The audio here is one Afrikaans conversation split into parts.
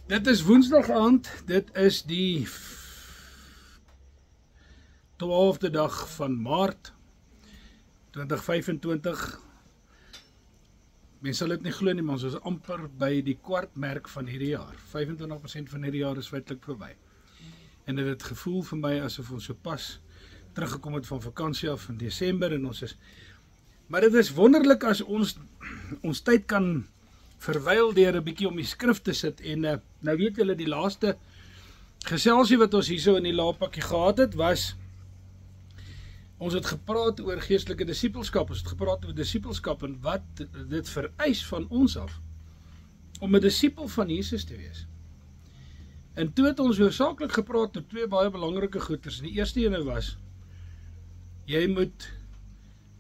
Dit is woensdag aand, dit is die 12de dag van Maart 2025. Mens sal dit nie glo nie, maar ons is amper by die kwartmerk van hierdie jaar. 25% van hierdie jaar is feitelik verby. En dit het gevoel vir my asof ons so pas teruggekom het van vakansie af in Desember en ons is. Maar dit is wonderlik as ons tyd kan verwyl deur 'n bietjie om die skrif te sit en nou weet julle die laaste geselsie wat ons hierso in die laappakkie gehad het was ons het gepraat oor geestelike disippelskap, ons het gepraat oor disippelskap en wat dit vereis van ons af om 'n disipel van Jesus te wees. En toe het ons hoofsaaklik gepraat oor twee baie belangrike goeters. Die eerste ene was jy moet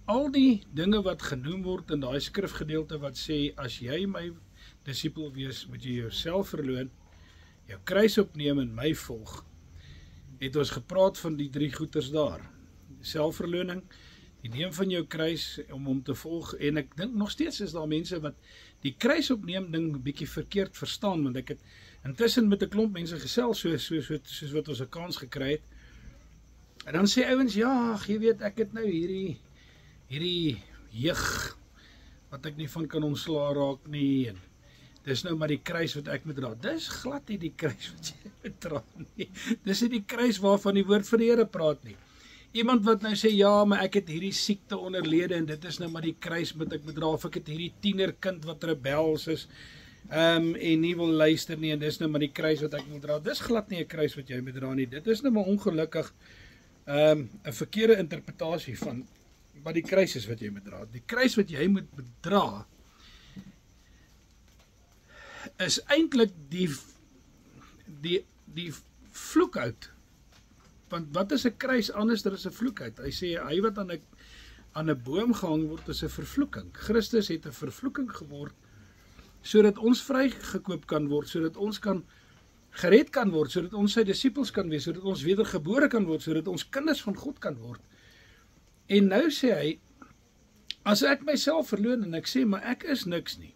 al die dinge wat genoem word in daai skrifgedeelte wat sê, as jy my disipel wees, moet jy jouself verloon, jou kruis opneem en my volg, het ons gepraat van die drie goeters daar. Selfverloning, die neem van jou kruis om hom te volg, en ek dink nog steeds is daar mense wat die kruis opneem ding 'n bietjie verkeerd verstaan, want ek het intussen met 'n klomp mense gesels, soos wat ons 'n kans gekry het, en dan sê ouens, ja, jy weet, ek het nou hierdie jeug wat ek nie van kan ontsla raak nie, en dis nou maar die kruis wat ek moet dra. Dis glad nie die kruis wat jy moet dra nie. Dis nie die kruis waarvan die woord van die Here praat nie. Iemand wat nou sê, ja, maar ek het hierdie siekte onderlede en dit is nou maar die kruis wat ek moet dra, of ek het hierdie tienerkind wat rebels is en nie wil luister nie, en dis nou maar die kruis wat ek moet dra. Dis glad nie 'n kruis wat jy moet dra nie. Dit is nou maar ongelukkig 'n verkeerde interpretasie van wat die kruis is wat jy moet dra. Die kruis wat jy moet dra is eintlik die vloekhout. Want wat is 'n kruis anders dan is 'n vloekhout? Hy sê hy wat aan 'n boom gehang word is 'n vervloeking. Christus het 'n vervloeking geword sodat ons vrygekoop kan word, sodat ons kan gered kan word, sodat ons sy disippels kan wees, sodat ons wedergebore kan word, sodat ons kinders van God kan word. En nou sê hy, as ek myself verloon en ek sê, maar ek is niks nie,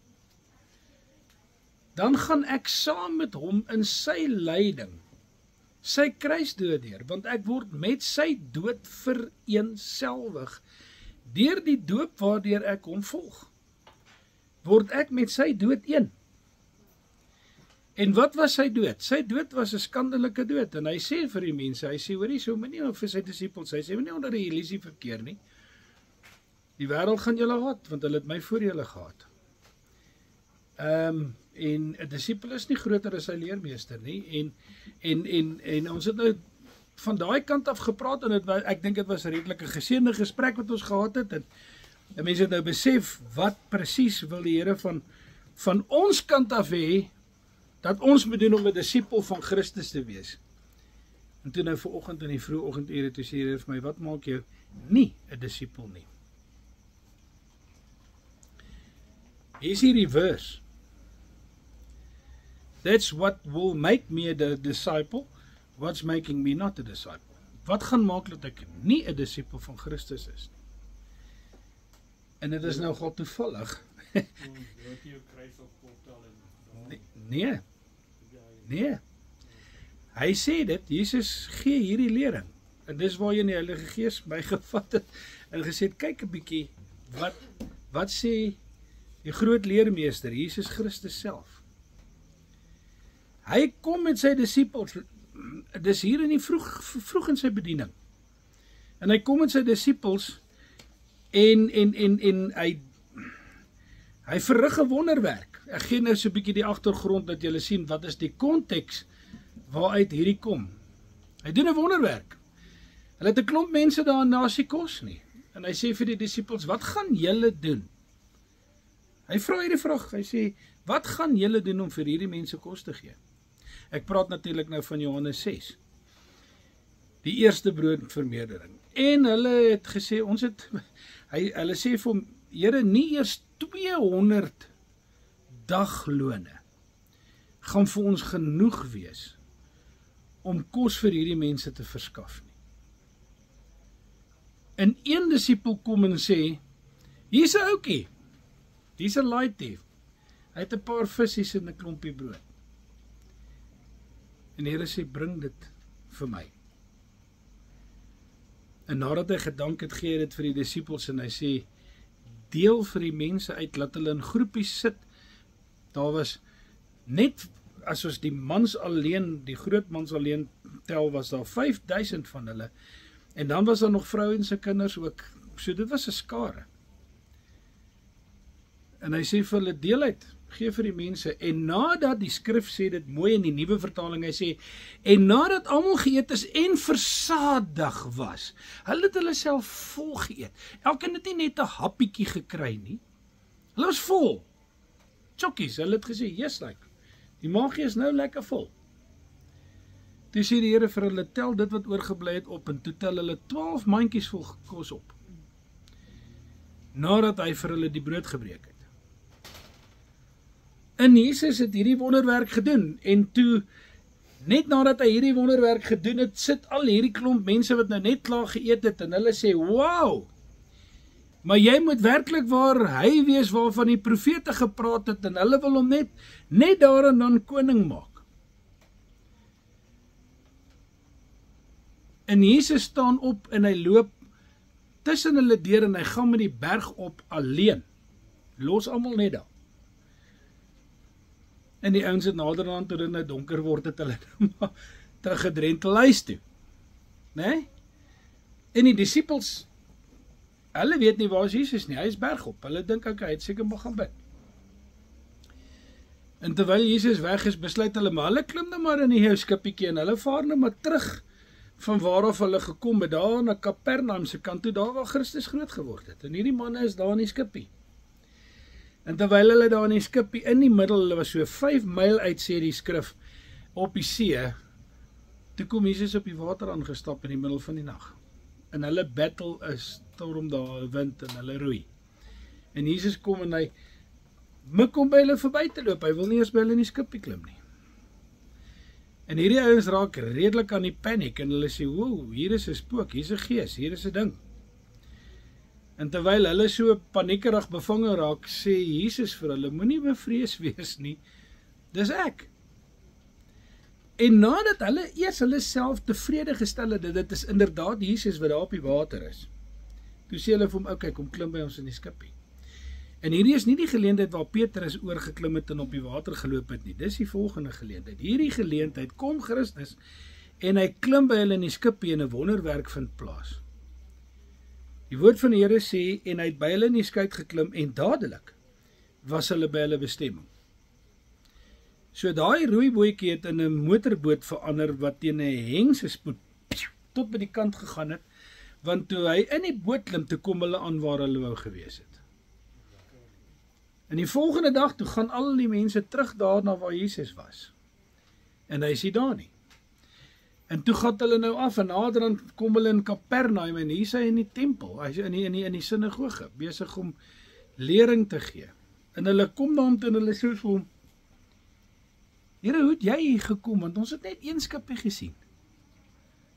dan gaan ek saam met hom in sy lyding, sy kruisdood deur, want ek word met sy dood vereenselwig, deur die doop waardeur ek hom volg, word ek met sy dood een. En wat was sy dood? Sy dood was 'n skandelike dood, en hy sê vir die mense, hy sê, hoorie, so moenie vir sy disippels, hy sê, moenie onder die illusie verkeer nie, die wêreld gaan julle haat, want hulle het my voor julle gehad. En 'n disipel is nie groter as sy leermeester nie, en ons het nou van daai kant af gepraat, en ek dink dit was 'n redelike geseënde gesprek wat ons gehad het, en mense het nou besef, wat presies wil die Here van ons kant af hê, dat ons moet doen om 'n disipel van Christus te wees. En toe nou vanoggend in die vroeë oggendure, toe sê die Here vir my, wat maak jou nie 'n disipel nie? Hier is die reverse. That's what will make me a disciple, what's making me not a disciple. Wat gaan maak dat ek nie 'n disipel van Christus is nie? En dit is nou God toevallig. Nee. Hy sê dit, Jesus gee hierdie lering. En dis waarheen die Heilige Gees my gevat het en gesê het, kyk 'n bietjie, wat sê die groot leermeester, Jesus Christus self. Hy kom met sy disippels, dis hier in die vroeg in sy bediening. En hy kom met sy disippels en hy verrig 'n wonderwerk. Ek gee nou so 'n bietjie die agtergrond dat julle sien wat is die konteks waaruit hierdie kom. Hy doen 'n wonderwerk. Hulle het 'n klomp mense daar na sy kos nie. En hy sê vir die disippels, wat gaan julle doen? Hy vra hierdie vraag, hy sê, wat gaan julle doen om vir hierdie mense kos te gee? Ek praat natuurlik nou van Johannes 6. Die eerste broodvermeerdering. En hulle het gesê, hulle sê vir hom, Here, nie eers 200 daglone gaan vir ons genoeg wees om kos vir hierdie mense te verskaf nie. En een disipel kom en sê, hier's 'n ouetjie, hier's 'n laaitie, hy het 'n paar visies en 'n klompie brood. En die Here sê, bring dit vir my. En nadat hy gedank het, gee hy dit vir die disippels en hy sê, deel vir die mense uit, laat hulle in groepies sit. Daar was net, as ons die mans alleen, die groot mans alleen tel, was daar 5000 van hulle. En dan was daar nog vrouens en kinders ook. So dit was 'n skare. En hy sê vir hulle, deel uit, gee vir die mense. En nadat, die skrif sê dit mooi in die nuwe vertaling, hy sê, en nadat almal geëet is en versadig was, hulle het hulle self vol geëet. Elkeen het nie net 'n happietjie gekry nie. Hulle was vol. Chokkies, hulle het gesê, yes, like, die maagie is nou lekker vol. Toe sê die Here vir hulle, tel dit wat oorgebly het op, en toe tel hulle 12 mandjies vol kos op. Nadat hy vir hulle die brood gebreek het. En Jesus het hierdie wonderwerk gedoen, en toe, net nadat hy hierdie wonderwerk gedoen het, sit al hierdie klomp mense wat nou net klaar geëet het, en hulle sê, wow, maar jy moet werklik waar hy wees waarvan die profete gepraat het, en hulle wil hom net daar en dan koning maak. En Jesus staan op en hy loop tussen hulle deur en hy gaan met die berg op alleen. Los almal net daar. En die ouens het naderhand toe dit nou donker word, het hulle maar teruggedrentel huis toe. Né? En die disippels, hulle weet nie waar is Jesus nie, hy is berg op. Hulle dink hy het seker maar gaan bid. En terwyl Jesus weg is, besluit hulle, maar hulle klim nou maar in die skippietjie en hulle vaar nou maar terug van waaraf hulle gekom het, daar na Kapernaum se kant toe, daar waar Christus groot geword het. En hierdie manne is daar in die skippie. En terwyl hulle daar in die skippie in die middel, hulle was so 5 myl uit, sê die skrif, op die see, toe kom Jesus op die water aangestap in die middel van die nag. En hulle battle is storm daar, wind en hulle roei. En Jesus kom en hy mik om by hulle verby te loop, hy wil nie eers by hulle in die skippie klim nie. En hierdie ouens raak redelik aan die paniek en hulle sê, wow, hier is 'n spook, hier is 'n gees, hier is 'n ding. En terwyl hulle so paniekerig bevange raak, sê Jesus vir hulle, moenie bevrees wees nie, dis ek. En nadat hulle eers hulle self tevrede gestel het, dit is inderdaad Jesus wat daar op die water is, toe sê hulle vir hom, okay, kom klim by ons in die skippie. En hierdie is nie die geleentheid waar Petrus oorgeklim het en op die water geloop het nie, dis die volgende geleentheid. Hierdie geleentheid kom Christus en hy klim by hulle in die skippie en 'n wonderwerk vind plaas. Die woord van die Here sê, en hy het by hulle in die skuit geklim en dadelik was hulle by hulle bestemming. So daai roeibootjie het in 'n motorboot verander wat teen 'n hengse spoed tot by die kant gegaan het, want toe hy in die boot klim, toe kom hulle aan waar hulle wou gewees het. En die volgende dag, toe gaan al die mense terug daarna waar Jesus was. En hy is nie daar nie. En toe gaan hulle nou af en naderhand kom hulle in Kapernaum en hier is hy in die tempel, hy is in die sinagoge, besig om lering te gee. En hulle kom dan toe en hulle sê vir hom, Here, hoe het jy hier gekom? Want ons het net een skippie gesien.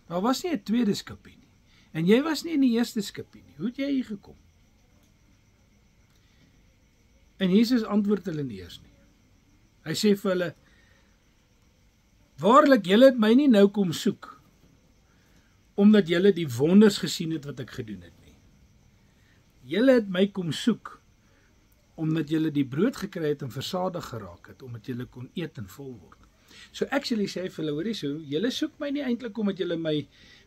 Daar was nie 'n tweede skippie nie. En jy was nie in die eerste skippie nie. Hoe het jy hier gekom? En Jesus antwoord hulle nie eers nie. Hy sê vir hulle, waarlik, julle het my nie nou kom soek, omdat julle die wonders gesien het wat ek gedoen het nie. Julle het my kom soek, omdat julle die brood gekry het en versadig geraak het, omdat julle kon eet en vol word. So actually sê vir hulle, hoorie so, julle soek my nie eintlik omdat julle my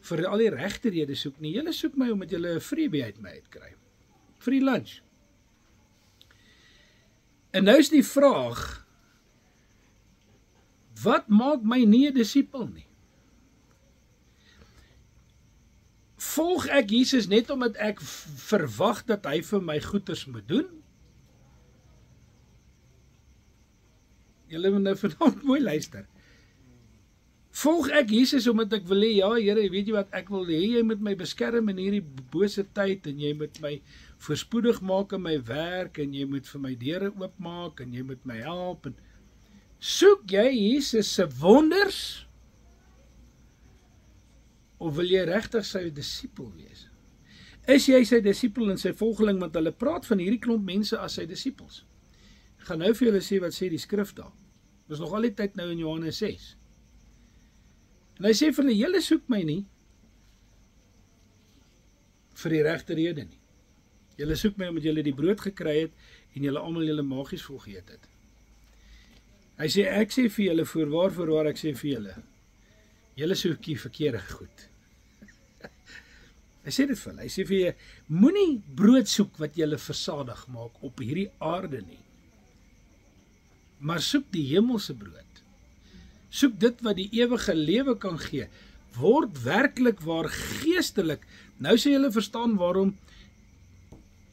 vir al die regte redes soek nie, julle soek my omdat julle 'n freebie uit my uitkry. Free lunch. En nou is die vraag, wat maak my nie 'n disipel nie? Volg ek Jesus net omdat ek verwag dat hy vir my goeders moet doen? Julle moet nou vanaand mooi luister. Volg ek Jesus omdat ek wil hê, ja Here, weet jy wat, ek wil hê jy moet my beskerm in hierdie bose tyd en jy moet my voorspoedig maak in my werk en jy moet vir my deure oopmaak en jy moet my help. En soek jy Jesus se wonders of wil jy regtig sy disipel wees? Is jy sy disipel en sy volgeling, want hulle praat van hierdie klomp mense as sy disipels. Ek gaan nou vir julle sê wat sê die skrif daar. Dis nog al die tyd nou in Johannes 6. En hy sê vir hulle, julle soek my nie vir die regte rede nie. Julle soek my omdat julle die brood gekry het en julle almal julle maagies vol geëet het. Hy sê, ek sê vir julle, voorwaar, ek sê vir julle soek die verkeerde goed. Hy sê dit vir hulle, hy sê vir julle, moenie brood soek wat julle versadig maak op hierdie aarde nie, maar soek die hemelse brood. Soek dit wat die ewige lewe kan gee, word werklik waar geestelik. Nou sê julle verstaan waarom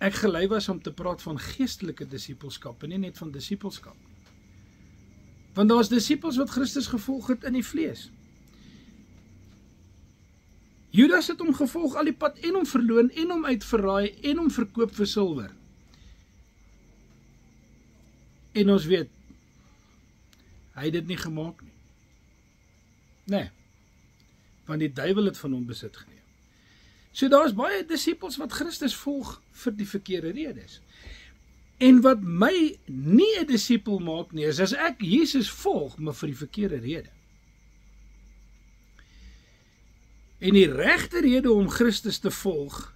ek gelei was om te praat van geestelike disippelskap en nie net van disippelskap. Want daar is disippels wat Christus gevolg het in die vlees. Judas het hom gevolg al die pad en hom verloon en hom uitverraai en hom verkoop vir silwer. En ons weet, hy het dit nie gemaak nie. Nee, want die duiwel het van hom besit geneem. So daar is baie disippels wat Christus volg vir die verkeerde redes. En wat my nie 'n disipel maak nie, is as ek Jesus volg, maar vir die verkeerde rede. En die regte rede om Christus te volg,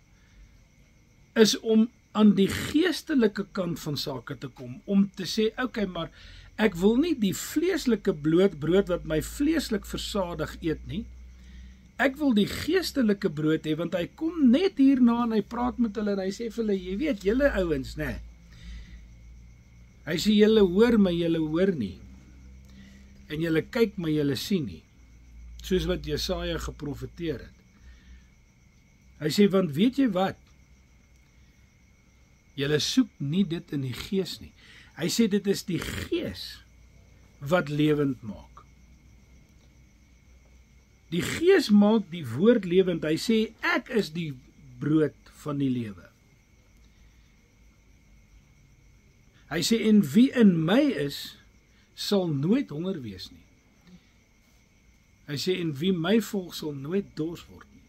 is om aan die geestelike kant van sake te kom, om te sê, okay, maar ek wil nie die vleeslike brood wat my vleeslik versadig eet nie. Ek wil die geestelike brood hê, want hy kom net hierna en hy praat met hulle en hy sê vir hulle, jy weet, julle ouens, nee. Hy sê, julle hoor my, julle hoor nie. En julle kyk my, julle sien nie. Soos wat Jesaja geprofeteer het. Hy sê, want weet jy wat? Julle soek nie dit in die gees nie. Hy sê, dit is die gees wat lewend maak. Die gees maak die woord lewend. Hy sê, ek is die brood van die lewe. Hy sê, en wie in my is, sal nooit honger wees nie. Hy sê, en wie my volg, sal nooit dors word nie.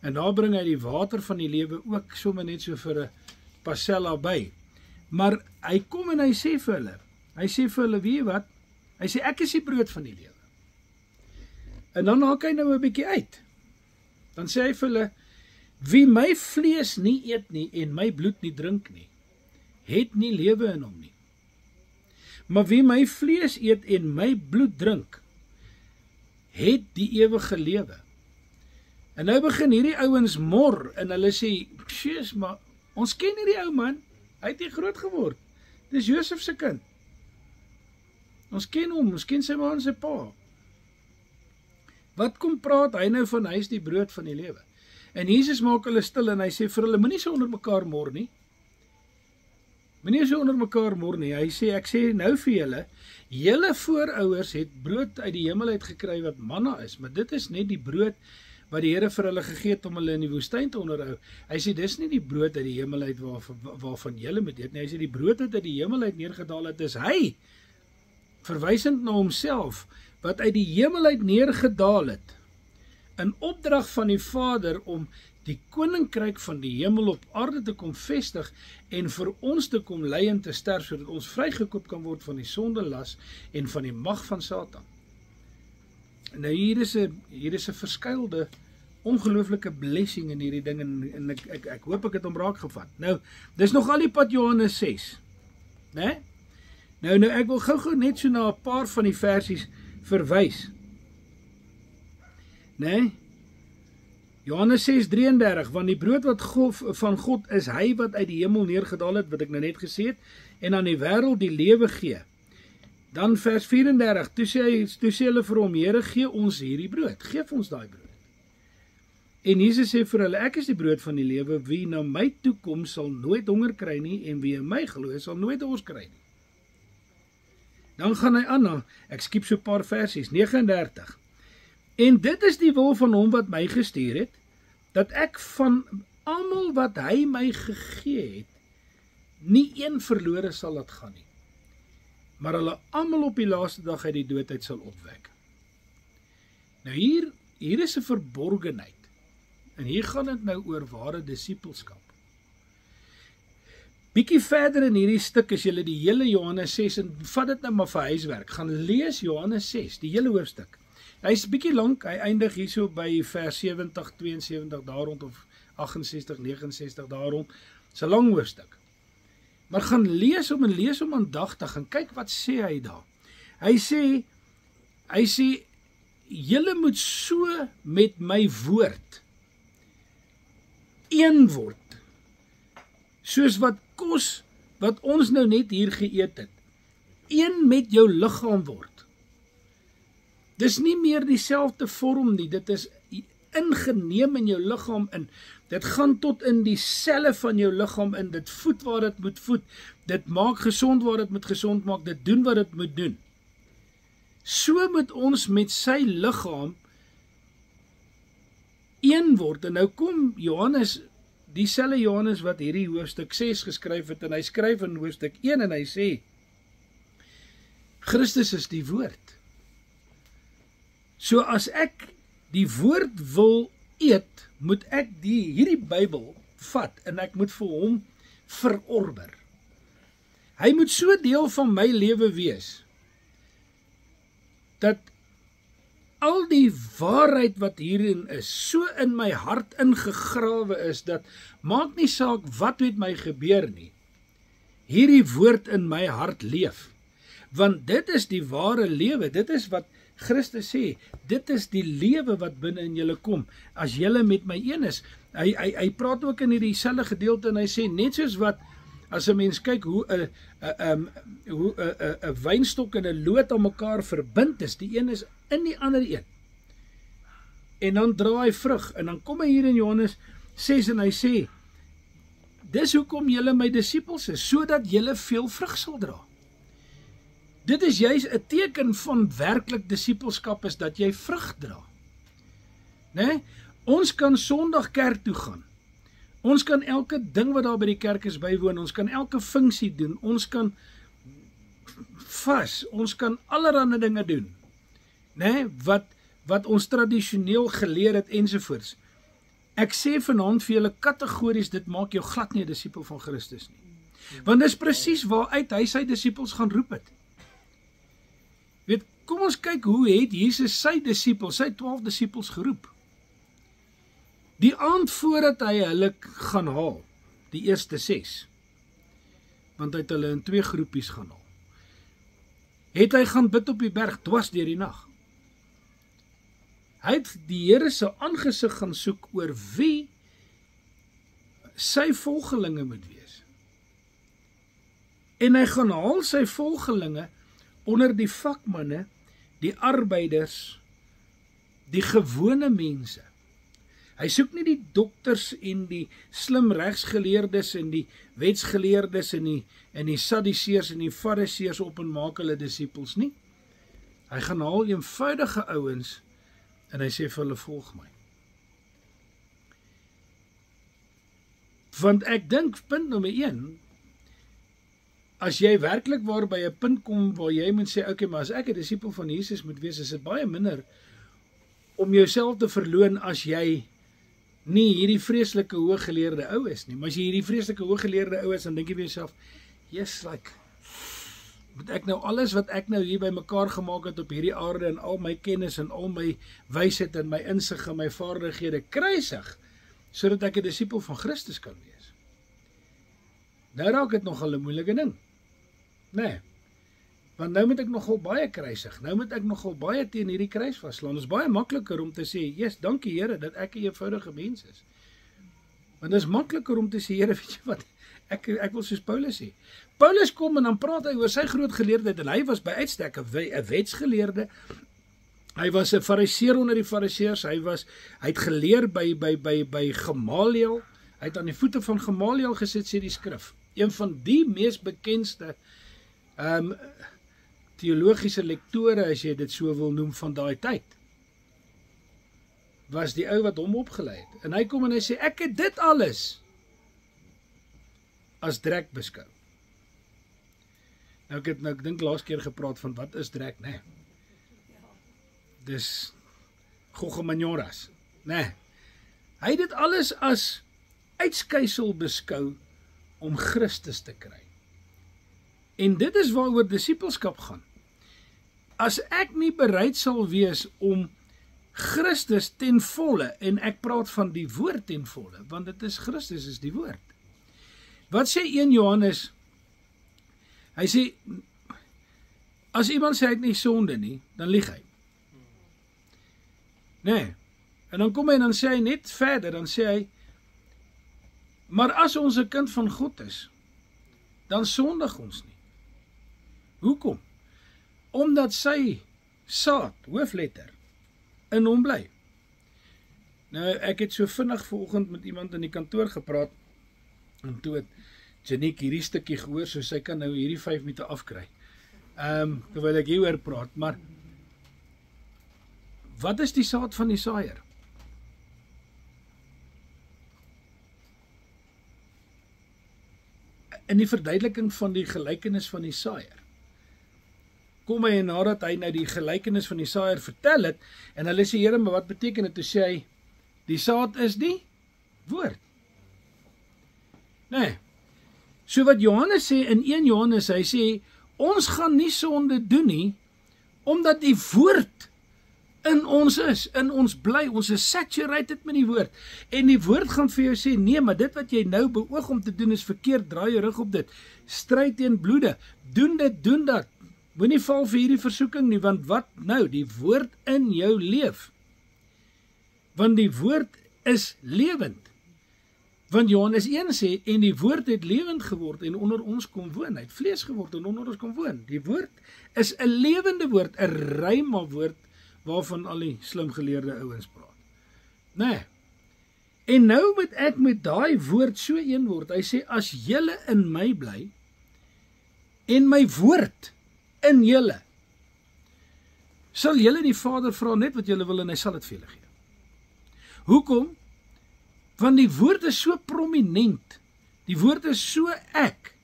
En daar bring hy die water van die lewe ook sommer net so vir 'n pasella by. Maar hy kom en hy sê vir hulle, weet jy wat? Hy sê, ek is die brood van die lewe. En dan haak hy nou 'n bietjie uit. Dan sê hy vir hulle, wie my vlees nie eet nie en my bloed nie drink nie, het nie lewe in hom nie. Maar wie my vlees eet en my bloed drink, het die ewige lewe. En nou begin hierdie ouens mor en hulle sê, "Sjoes, maar ons ken hierdie ou man. Hy het nie groot geword. Dis Josef se kind. Ons ken hom, ons ken sy ma en sy pa. Wat kom praat hy nou van hy is die brood van die lewe?" En Jesus maak hulle stil en hy sê vir hulle, moenie so onder mekaar mor nie. Moenie so onder mekaar mor nie. Hy sê, ek sê nou vir julle, julle voorouers het brood uit die hemel uit gekry wat manna is, maar dit is net die brood wat die Here vir hulle gegee het om hulle in die woestyn te onderhou. Hy sê, dis nie die brood uit die hemel uit waarvan julle moet eet nie. Hy sê, die brood wat uit die hemel uit neergedaal het, is hy, verwysend na homself, wat uit die hemel uit neergedaal het, in opdrag van die Vader om die koninkryk van die hemel op aarde te kom vestig en vir ons te kom ly en te sterf, sodat ons vrygekoop kan word van die sondelas en van die mag van Satan. Nou hier is 'n verskuilde ongelooflike blessing in hierdie ding en ek hoop ek het hom raak gevat. Nou, dis nog al die pad Johannes 6. Né? Nou ek wil gou net so na 'n paar van die versies verwys. Né? Johannes 6:33, want die brood wat van God is hy wat uit die hemel neergedaal het, wat ek nou net gesê het, en aan die wêreld die lewe gee. Dan vers 34, toe sê hulle vir hom, Here, gee ons hierdie brood, geef ons daai brood. En Jesus sê vir hulle, ek is die brood van die lewe, wie na my toe kom sal nooit honger kry nie, en wie in my glo sal nooit dors kry nie. Dan gaan hy aan, ek skiep so 'n paar versies, 39. En dit is die wil van hom wat my gestuur het, dat ek van almal wat hy my gegee het, nie een verlore sal laat gaan nie, maar hulle almal op die laaste dag uit die dood uit sal opwek. Nou hier is 'n verborgenheid, en hier gaan dit nou oor ware disippelskap. Bietjie verder in hierdie stuk, as julle die hele Johannes 6, en vat dit nou maar vir huiswerk, gaan lees Johannes 6, die hele hoofstuk. Hy's bietjie lank, hy eindig hierso by vers 70, 72 daar rond of 68, 69 daar rond. Dis 'n lang hoofstuk. Maar gaan lees hom aandagtig en kyk wat sê hy daar. Hy sê julle moet so met my woord een word. Soos wat kos wat ons nou net hier geëet het, een met jou liggaam word. Dis nie meer dieselfde vorm nie, dit is ingeneem in jou liggaam in. Dit gaan tot in die selle van jou liggaam in, dit voed waar dit moet voed, dit maak gesond waar dit moet gesond maak, dit doen wat dit moet doen. So moet ons met sy liggaam een word. En nou kom Johannes, dieselfde Johannes wat hierdie hoofstuk 6 geskryf het, en hy skryf in hoofstuk 1 en hy sê, Christus is die woord. So as ek die woord wil eet, moet ek hierdie Bybel vat en ek moet vir hom verorber. Hy moet so deel van my lewe wees, dat al die waarheid wat hierin is, so in my hart ingegrawe is, dat maak nie saak wat met my gebeur nie, hierdie woord in my hart leef. Want dit is die ware lewe, dit is wat Christus sê, dit is die lewe wat binne in julle kom, as julle met my een is. Hy praat ook in hierdie selfde gedeelte en hy sê, net soos wat, as 'n mens kyk hoe 'n wynstok en 'n loot aan mekaar verbind is, die een is in die ander een. En dan dra hy vrug, en dan kom hy hier in Johannes 6 en hy sê, dis hoekom julle my disippels is, sodat julle veel vrug sal dra. Dit is juist 'n teken van werklik disippelskap, is dat jy vrug dra. Nee? Ons kan Sondag kerk toe gaan. Ons kan elke ding wat daar by die kerk is bywoon, ons kan elke funksie doen, ons kan vas, ons kan allerlei dinge doen, nee, wat ons tradisioneel geleer het ensovoorts. Ek sê vanaand vir julle kategories, dit maak jou glad nie 'n disipel van Christus nie. Want dis presies waaruit hy sy disippels gaan roep het. Weet, kom ons kyk hoe het Jesus sy disippels, sy 12 disippels geroep. Die aand voordat hy hulle gaan haal, die eerste 6, want hy het hulle in 2 groepies gaan haal, het hy gaan bid op die berg dwars deur die nag. Hy het die Here se aangesig gaan soek oor wie sy volgelinge moet wees. En hy gaan haal sy volgelinge onder die vakmanne, die arbeiders, die gewone mense. Hy soek nie die dokters en die slim regsgeleerdes en die wetsgeleerdes en die Sadduseërs en die Fariseërs op en maak hulle disippels nie. Hy gaan haal eenvoudige ouens en hy sê vir hulle, volg my. Want ek dink, punt nommer 1, as jy werklik waar by 'n punt kom waar jy moet sê, okay, maar as ek 'n disipel van Jesus moet wees, is dit baie minder om jouself te verloon as jy nie hierdie vreeslike hooggeleerde ou is nie. Maar as jy hierdie vreeslike hooggeleerde ou is, dan dink jy vir jouself, yes, like, moet ek nou alles wat ek nou hier by mekaar gemaak het op hierdie aarde en al my kennis en al my wysheid en my insig en my vaardighede kruisig, sodat ek 'n disipel van Christus kan wees. Nou raak dit nogal 'n moeilike ding. Nee. Want nou moet ek nogal baie kruisig. Nou moet ek nogal baie teen hierdie kruis vaslaan. Dit is baie makliker om te sê, yes, dankie Here dat ek 'n eenvoudige mens is. Want dit is makliker om te sê, Here, weet jy wat, ek wil soos Paulus sê. Paulus kom en dan praat hy oor sy groot geleerdheid en hy was by uitstek 'n wetsgeleerde. Hy was 'n fariseer onder die fariseërs. Hy het geleer by Gamaliel. Hy het aan die voete van Gamaliel gesit, sê die skrif. Een van die mees bekendste teologiese lektore, as jy dit so wil noem, van daai tyd, was die ou wat hom opgelei het. En hy kom en hy sê, ek het dit alles as drek beskou. Nou ek dink laas keer gepraat van wat is drek, nee. Dis gogomanjoras, nee. Hy het dit alles as uitskeisel beskou om Christus te kry. En dit is waaroor disipelskap gaan. As ek nie bereid sal wees om Christus ten volle, en ek praat van die woord ten volle, want dit is Christus is die woord. Wat sê 1 Johannes? Hy sê, as iemand sê hy het nie sonde nie, dan lieg hy. Nee, en dan kom hy en dan sê hy net verder, dan sê hy, maar as ons 'n kind van God is, dan sondig ons nie. Hoekom? Omdat sy saad, hoofletter, in hom bly. Nou, ek het so vinnig vanoggend met iemand in die kantoor gepraat, en toe het Janiek hierdie stukkie gehoor, so sy kan nou hierdie 5 minute afkry. Terwyl ek hieroor praat, maar wat is die saad van die saaier? In die verduideliking van die gelykenis van die saaier, kom hy en nadat hy nou die gelykenis van die saaier vertel het, en hulle sê, Here, maar wat beteken dit? Toe sê hy, die saad is die woord. Nee, so wat Johannes sê in 1 Johannes, hy sê, ons gaan nie sonde doen nie, omdat die woord in ons is, in ons bly, ons is saturated met die woord, en die woord gaan vir jou sê, nee, maar dit wat jy nou beoog om te doen is verkeerd, draai jou rug op dit, stryd teen bloede, doen dit, doen dat, moenie val vir hierdie versoeking nie, want wat nou, die woord in jou leef, want die woord is lewend, want Johannes 1 sê, en die woord het lewend geword en onder ons kom woon, hy het vlees geword en onder ons kom woon, die woord is 'n lewende woord, 'n rhema woord, waarvan al die slimgeleerde ouens praat. Nee, en nou moet ek met daai woord so een word, hy sê, as julle in my bly, en my woord in julle, sal julle die Vader vra net wat julle wil en hy sal dit vir julle gee. Hoekom? Want die woord is so prominent, die woord is so ek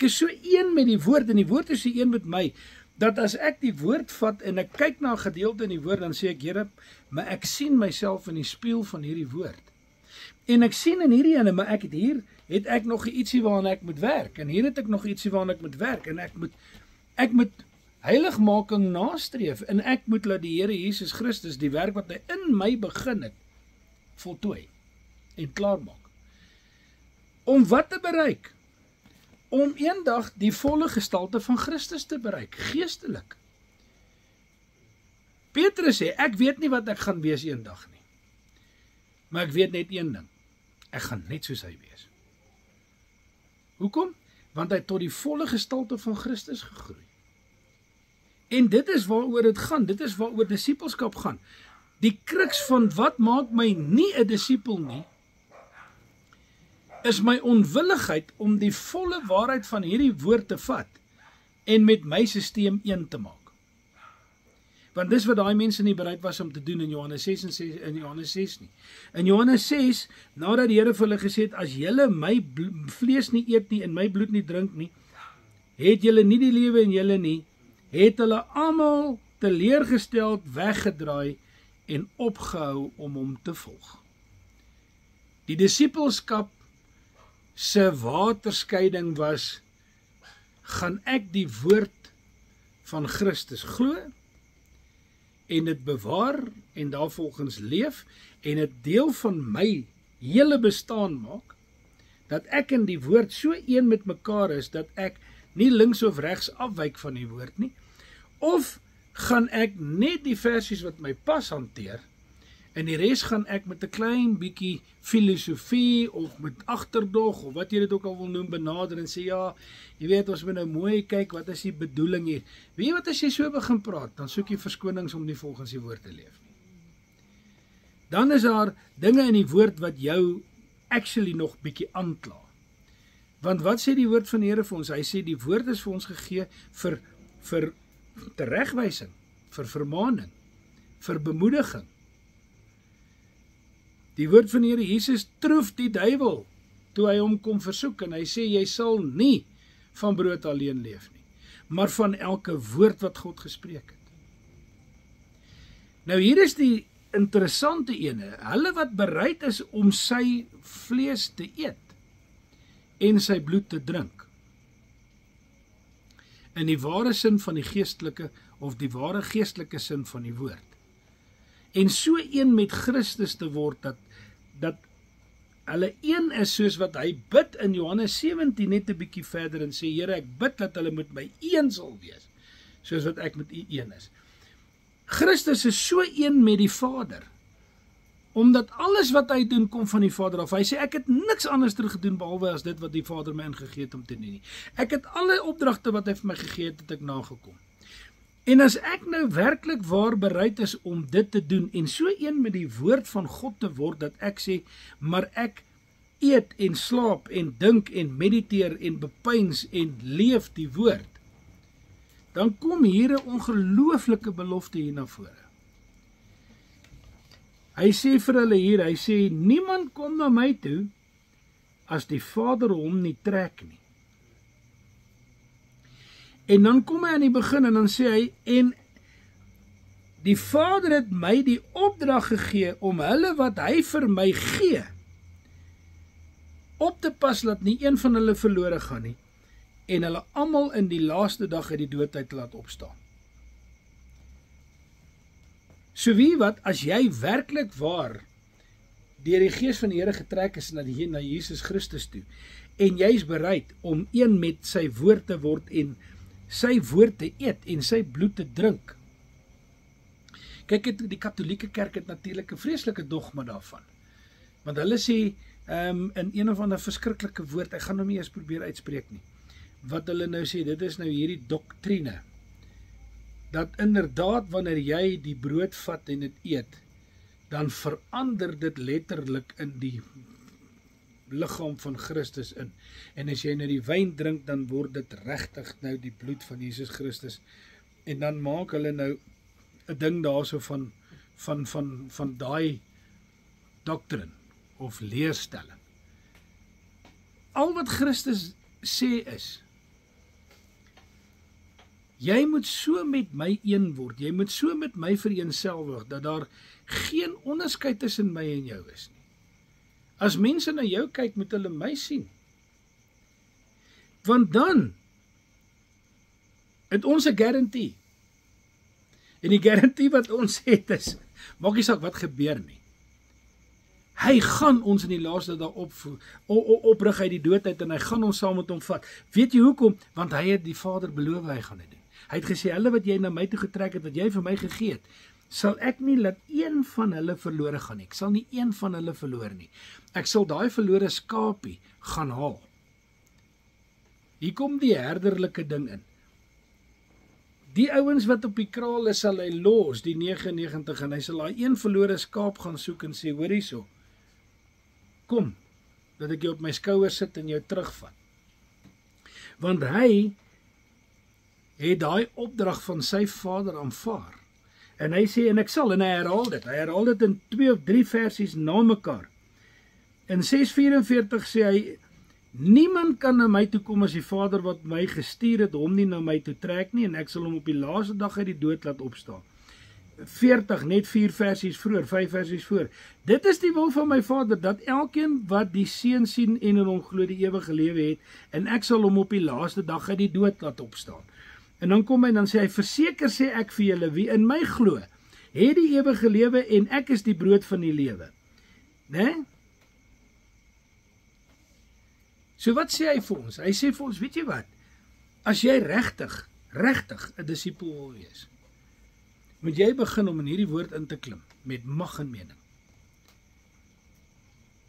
is so een met die woord en die woord is so een met my, dat as ek die woord vat en ek kyk na 'n gedeelte in die woord, dan sê ek, Here, maar ek sien myself in die spieël van hierdie woord. En ek sien in hierdie ene, maar hier het ek nog ietsie waaraan ek moet werk, en hier het ek nog ietsie waaraan ek moet werk, en ek moet heiligmaking nastreef, en ek moet laat die Here Jesus Christus, die werk wat hy in my begin het, voltooi en klaarmaak. Om wat te bereik? Om eendag die volle gestalte van Christus te bereik, geestelik. Petrus sê, ek weet nie wat ek gaan wees eendag nie, maar ek weet net een ding, ek gaan net soos hy wees. Hoekom? Want hy het tot die volle gestalte van Christus gegroei. En dit is waaroor dit gaan, dit is waaroor disipelskap gaan. Die kruks van wat maak my nie 'n disipel nie, is my onwilligheid om die volle waarheid van hierdie woord te vat en met my sisteem een te maak. Want dis wat daai mense nie bereid was om te doen in Johannes 6 en in Johannes 6 nie. In Johannes 6, nadat die Here vir hulle gesê het, as julle my vlees nie eet nie en my bloed nie drink nie, het julle nie die lewe in julle nie, het hulle almal teleurgesteld weggedraai en opgehou om hom te volg. Die disipelskap se waterskeiding was, gaan ek die woord van Christus glo en dit bewaar en daarvolgens leef en dit deel van my hele bestaan maak, dat ek in die woord so een met mekaar is, dat ek nie links of regs afwyk van die woord nie, of gaan ek net die versies wat my pas hanteer, en die res gaan ek met 'n klein bietjie filosofie, of met agterdog, of wat jy dit ook al wil noem, benader, en sê, ja, jy weet, ons moet nou mooi kyk, wat is die bedoeling hier? Weet jy wat, as jy so begin praat, dan soek jy verskonings om nie volgens die woord te leef nie. Dan is daar dinge in die woord wat jou actually nog bietjie aankla. Want wat sê die woord van die Here vir ons? Hy sê, die woord is vir ons gegee vir teregwysing, vir vermaaning, vir bemoediging. Die woord van die Here Jesus troef die duiwel, toe hy hom kom versoek, en hy sê, jy sal nie van brood alleen leef nie, maar van elke woord wat God gespreek het. Nou hier is die interessante ene, hulle wat bereid is om sy vlees te eet, en sy bloed te drink, in die ware sin van die geestelike, of die ware geestelike sin van die woord. en so een met Christus te word, dat hulle een is soos wat hy bid in Johannes 17 net 'n bietjie verder en sê, Here, ek bid dat hulle met my een sal wees, soos wat ek met u een is. Christus is so een met die Vader, omdat alles wat hy doen kom van die Vader af. Hy sê, ek het niks anders teruggedoen behalwe as dit wat die Vader my ingegee het om te doen nie. Ek het alle opdragte wat hy vir my gegee het ek nagekom. En as ek nou werklik waar bereid is om dit te doen, en so een met die woord van God te word, dat ek sê, maar ek eet en slaap en dink en mediteer en bepeins en leef die woord, dan kom hier 'n ongelooflike belofte hier na vore. Hy sê vir hulle hier, hy sê, niemand kom na my toe, as die Vader hom nie trek nie. En dan kom hy aan die begin en dan sê hy, en die Vader het my die opdrag gegee om hulle wat hy vir my gee, op te pas laat nie een van hulle verlore gaan nie, en hulle almal in die laaste dag uit die dood uit laat opstaan. So wie wat, as jy werklik waar deur die Gees van die Here getrek is na Jesus Christus toe, en jy is bereid om een met sy woord te word en sy woord te eet en sy bloed te drink. Kyk, die Katolieke Kerk het natuurlik 'n vreeslike dogma daarvan. Want hulle sê in een of ander verskriklike woord, ek gaan hom nie eens probeer uitspreek nie, wat hulle nou sê, dit is nou hierdie doktrine, dat inderdaad wanneer jy die brood vat en dit eet, dan verander dit letterlik in die liggaam van Christus in. En as jy nou die wyn drink, dan word dit regtig nou die bloed van Jesus Christus. En dan maak hulle nou 'n ding daarso van daai doktrine of leerstelling. Al wat Christus sê is, jy moet so met my een word, jy moet so met my vereenselwig, dat daar geen onderskeid tussen my en jou is nie. As mense na jou kyk, moet hulle my sien. Want dan het ons 'n garantie. En die garantie wat ons het is, maak nie saak wat gebeur nie. Hy gaan ons in die laaste dae oprig uit die dood uit, en hy gaan ons saam met hom vat. Weet jy hoekom? Want hy het die Vader beloof hy gaan dit doen. Hy het gesê, hulle wat jy na my toe getrek het, wat jy vir my gegee het, sal ek nie laat een van hulle verlore gaan nie. Ek sal nie een van hulle verloor nie. Ek sal daai verlore skapie gaan haal. Hier kom die herderlike ding in. Die ouens wat op die kraal is, sal hy los, die 99, en hy sal daai een verlore skaap gaan soek en sê, hoor hierso, kom, dat ek jou op my skouer sit en jou terugvat. Want hy het daai opdrag van sy Vader aanvaar. En hy sê, en ek sal, en hy herhaal dit in 2 of 3 versies na mekaar. In 6:44 sê hy, niemand kan na my toe kom as die Vader wat my gestuur het, hom nie na my toe trek nie, en ek sal hom op die laaste dag uit die dood laat opstaan. 40, net 4 versies vroeër, 5 versies voor. Dit is die wil van my Vader, dat elkeen wat die Seun sien en in hom glo die ewige lewe het, en ek sal hom op die laaste dag uit die dood laat opstaan. En dan kom hy, dan sê hy, verseker sê ek vir julle, wie in my glo, het die ewige lewe, en ek is die brood van die lewe. Né? So wat sê hy vir ons? Hy sê vir ons, weet jy wat? As jy regtig 'n disipel wil wees, moet jy begin om in hierdie woord in te klim, met mag en mening.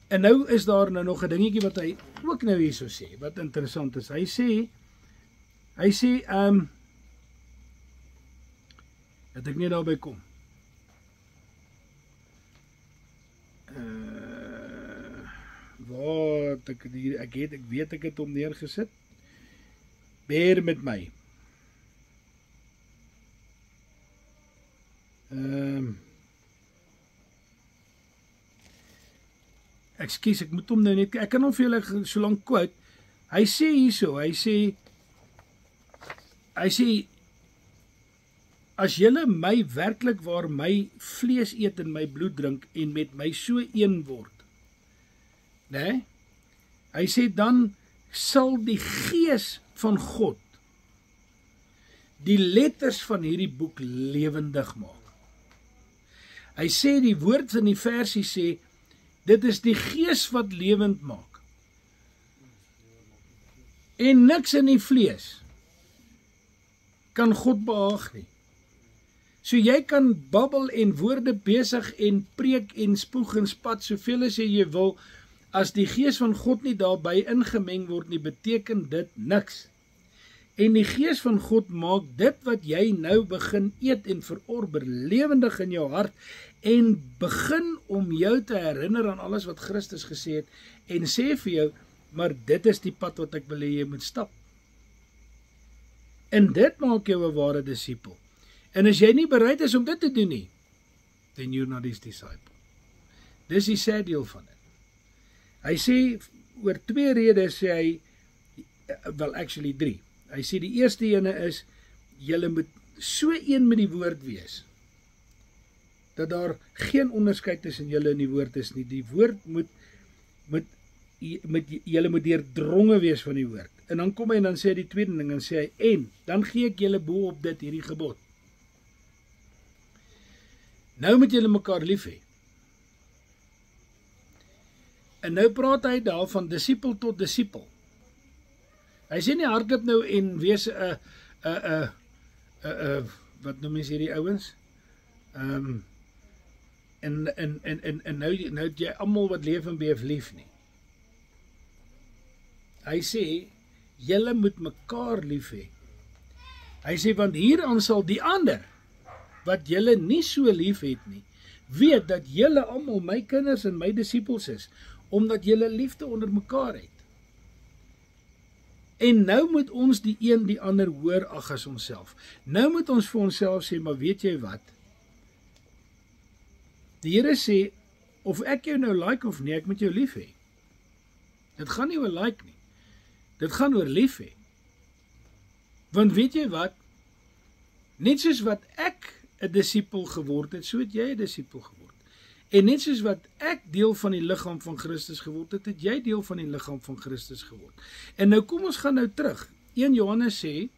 En nou is daar nou nog 'n dingetjie wat hy ook nou hierso sê, wat interessant is. Hy sê, dat ek nie daarby kom. Wat ek weet ek het hom neergesit. Beer met my. Ekskuus, ek moet hom nou net, ek kan hom vir julle so lank quote. Hy sê hierso, hy sê, as julle my werklik waar my vlees eet en my bloed drink en met my so een word, né? Hy sê dan sal die Gees van God die letters van hierdie boek lewendig maak. Hy sê die woord in die versie sê, dit is die gees wat lewend maak. En niks in die vlees kan God behaag nie. So jy kan babbel en woorde besig en preek en spoeg en spat soveel as jy wil, as die gees van God nie daarbey ingemeng word nie, beteken dit niks. En die gees van God maak dit wat jy nou begin eet en verorber lewendig in jou hart en begin om jou te herinner aan alles wat Christus gesê het en sê vir jou, maar dit is die pad wat ek wil hê jy moet stap. En dit maak jou 'n ware disipel. En as jy nie bereid is om dit te doen nie, then you're not his disciple. Dis die sad deel van dit. Hy sê oor 2 redes sê hy, well actually 3. Hy sê die eerste ene is, julle moet so een met die woord wees, dat daar geen onderskeid tussen julle en die woord is nie. Die woord julle moet deurdronge wees van die woord. En dan kom hy en dan sê hy die tweede ding, en sê hy, en dan gee ek julle bo op dit hierdie gebod. Nou moet julle mekaar lief hê. En nou praat hy daar van disipel tot disipel. Hy sê nie hardloop nou en wees wat noem mens hierdie ouens? En nou het jy almal wat leef en beef lief nie. Hy sê, julle moet mekaar lief hê. Hy sê, want hieraan sal die ander, wat julle nie so lief het nie, weet dat julle almal my kinders en my disipels is, omdat julle liefde onder mekaar het. En nou moet ons die een die ander hoor ag as onsself. Nou moet ons vir onsself sê, maar weet jy wat? Die Here sê, of ek jou nou like of nie, ek moet jou lief hê. Dit gaan nie oor like nie. Dit gaan oor lief hê. Want weet jy wat? Net soos wat ek 'n disipel geword het, so het jy 'n disipel geword. En net soos wat ek deel van die liggaam van Christus geword het, het jy deel van die liggaam van Christus geword. En nou kom ons gaan nou terug. 1 Johannes sê,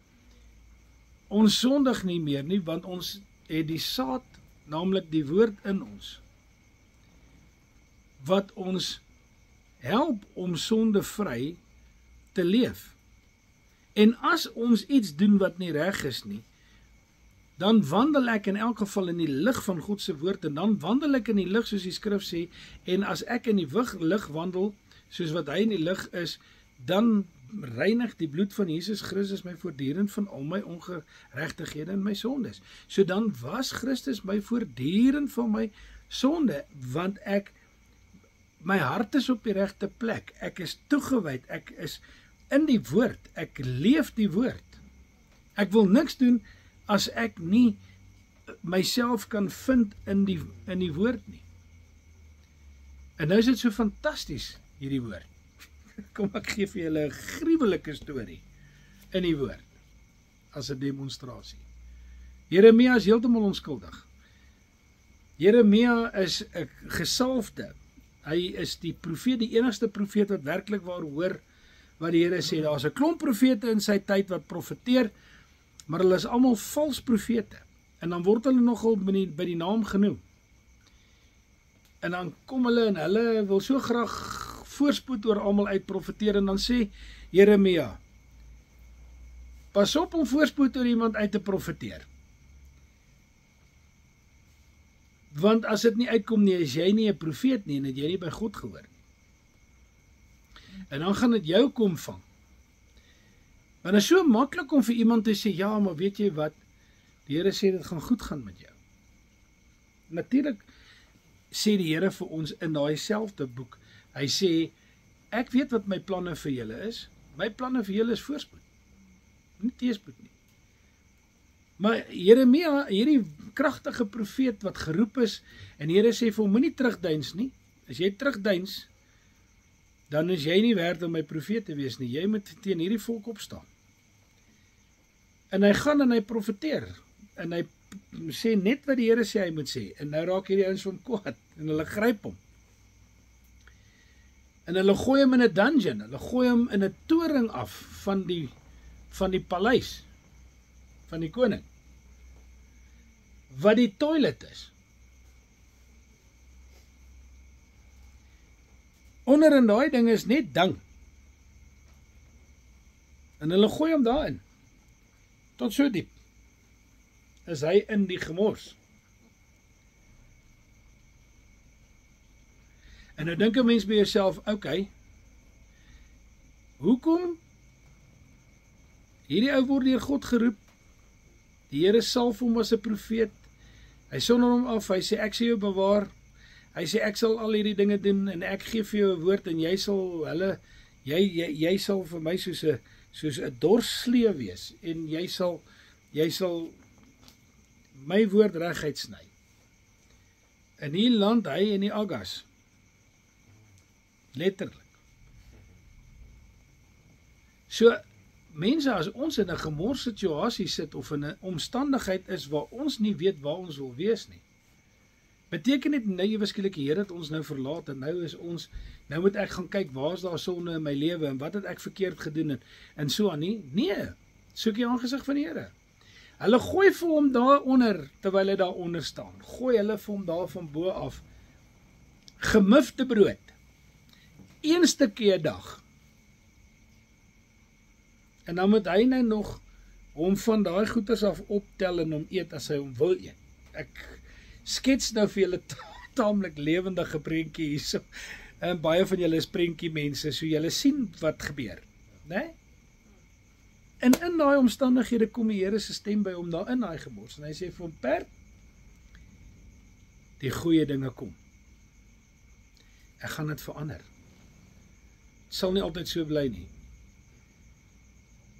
ons sondig nie meer nie, want ons het die saad, naamlik die woord in ons, wat ons help om sondevry te leef. En as ons iets doen wat nie reg is nie, dan wandel ek in elk geval in die lig van God se woord, en dan wandel ek in die lig soos die skrif sê, en as ek in die lig wandel, soos wat hy in die lig is, dan reinig die bloed van Jesus Christus my voortdurend van al my ongeregtighede en my sondes. So dan was Christus my voortdurend van my sonde, want my hart is op die regte plek, ek is toegewyd, ek is in die woord, ek leef die woord. Ek wil niks doen as ek nie myself kan vind in die woord nie. En nou is dit so fantasties, hierdie woord. Kom ek gee vir julle 'n gruwelike storie in die woord, as 'n demonstrasie. Jeremia is heeltemal onskuldig. Jeremia is 'n gesalfde. Hy is die profeet, die enigste profeet wat werklik waar hoor wat die Here sê. Daar's 'n klomp profete in sy tyd wat profeteer, maar hulle is almal vals profete. En dan word hulle nogal by die naam genoem. En dan kom hulle en hulle wil so graag voorspoed oor almal uit profeteer, en dan sê Jeremia, pas op om voorspoed oor iemand uit te profeteer. Want as dit nie uitkom nie, is jy nie 'n profeet nie, en het jy nie by God gehoor. En dan gaan dit jou kom vang. Want dit is so maklik om vir iemand te sê, ja, maar weet jy wat, die Here sê dit gaan goed gaan met jou. Natuurlik sê die Here vir ons in daai selfde boek, hy sê, ek weet wat my planne vir julle is, my planne vir julle is voorspoed, nie teëspoed nie. Maar Jeremia, hierdie kragtige profeet wat geroep is, en die Here sê vir hom, moenie terugdeins nie, as jy terugdeins, dan is jy nie werd om my profeet te wees nie, jy moet teen hierdie volk opstaan. En hy gaan en hy profeteer, en hy sê net wat die Here sê hy moet sê, en nou raak hierdie ouens van kwaad, en hulle gryp hom. En hulle gooi hom in 'n dungeon, hulle gooi hom in 'n toring af van die paleis, van die koning, wat die toilet is. Onder in daai ding is net ding. En hulle gooi hom daarin. Tot so diep. Is hy in die gemors. En nou dink 'n mens by jouself, okay, hoekom hierdie ou word deur God geroep, die Here salf hom as 'n profeet, hy sonder hom af, hy sê ek sal jou bewaar, hy sê ek sal al hierdie dinge doen, en ek gee vir jou 'n woord, en jy sal jy sal vir my soos 'n dorslee wees, en jy sal my woord reguit sny. En hier land hy in die Agas. Letterlik. So, mense, as ons in 'n gemors situasie sit, of in 'n omstandigheid is waar ons nie weet waar ons wil wees nie, beteken dit nou ewe skielik die Here het ons nou verlaat, en nou moet ek gaan kyk, waar is daar sonde in my lewe, en wat het ek verkeerd gedoen, en so aan nie. Nee, soek die aangesig van die Here. Hulle gooi vir hom daaronder, terwyl hy daaronder staan, gooi hulle vir hom daar van bo af, gemifte brood, 1 stukkie 'n dag. En dan moet hy nou nog hom van daai goeders af optel en hom eet as hy hom wil eet. Ek skets nou vir julle taamlik lewendige prentjie hierso. En baie van julle is prentjie mense, so julle sien wat gebeur, né? En in daai omstandighede kom die Here se stem by hom daar in daai gemors, en hy sê vir hom, Perd, die goeie dinge kom. Ek gaan dit verander. Het sal nie altyd so bly nie.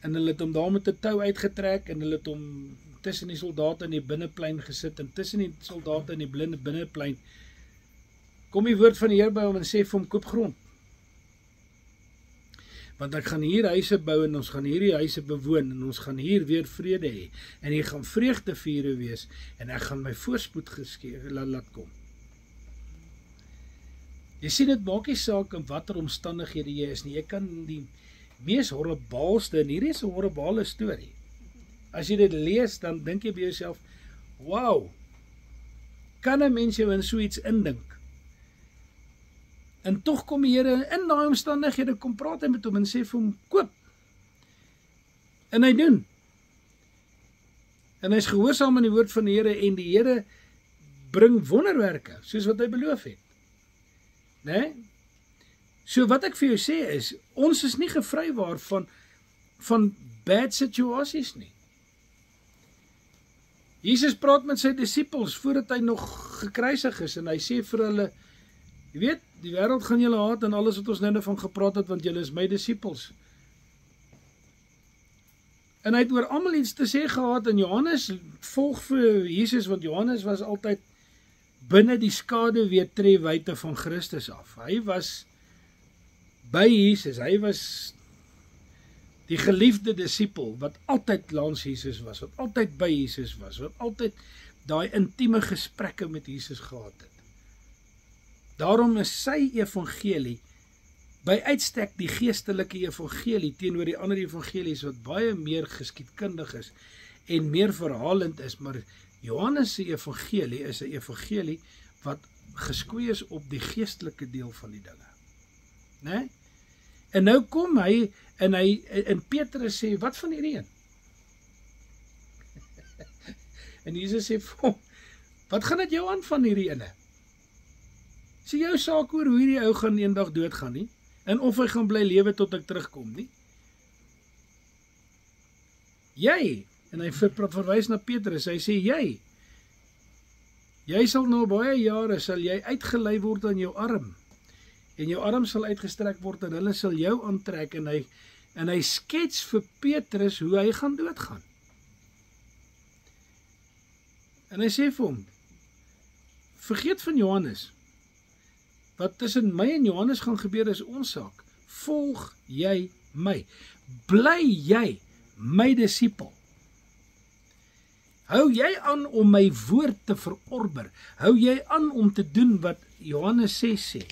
En hulle het hom daar met 'n tou uitgetrek, en hulle het hom tussen die soldate in die binneplein gesit, en tussen die soldate in die binneplein kom die woord van die Here by hom en sê vir hom, koop grond. Want ek gaan hier huise bou, en ons gaan hierdie huise bewoon, en ons gaan hier weer vrede hê, en hier gaan vreugdevure wees, en ek gaan my voorspoed laat kom. Jy sien, dit maak nie saak in watter omstandighede jy is nie. Jy kan die mees horribaalste, en hierdie is 'n horribale storie. As jy dit lees, dan dink jy by jouself, wow, kan 'n mens jou in so iets indink? En tog kom die Here in daai omstandighede, kom praat hy met hom en sê vir hom, koop. En hy doen. En hy is gehoorsaam aan die woord van die Here, en die Here bring wonderwerke, soos wat hy beloof het. Né? So wat ek vir jou sê is, ons is nie gevrywaar van bad situasies nie. Jesus praat met sy disippels voordat hy nog gekruisig is, en hy sê vir hulle, jy weet, die wêreld gaan julle haat, en alles wat ons nou van gepraat het, want julle is my disippels. En hy het oor almal iets te sê gehad, en Johannes volg vir Jesus, want Johannes was altyd binne die skaduweetrefwyte van Christus af. Hy was by Jesus, hy was die geliefde disipel, wat altyd langs Jesus was, wat altyd by Jesus was, wat altyd daai intieme gesprekke met Jesus gehad het. Daarom is sy evangelie by uitstek die geestelike evangelie teenoor die ander evangelies wat baie meer geskiedkundig is en meer verhalend is, maar Johannes se evangelie is 'n evangelie wat geskoei is op die geestelike deel van die dinge. Né? En nou kom hy en Petrus sê, wat van hierdie een? En Jesus sê vir hom, wat gaan dit jou aan van hierdie ene? Sê jou saak oor hoe hierdie ou gaan eendag doodgaan nie, en of hy gaan bly lewe tot ek terugkom nie. Jy, en hy verwys na Petrus, hy sê jy sal na baie jare, sal jy uitgelei word aan jou arm, en jou arm sal uitgestrek word, en hulle sal jou aantrek, en hy skets vir Petrus hoe hy gaan doodgaan. En hy sê vir hom, vergeet van Johannes, wat tussen my en Johannes gaan gebeur is ons saak, volg jy my, bly jy my disipel, hou jy aan om my woord te verorber, hou jy aan om te doen wat Johannes 6 sê,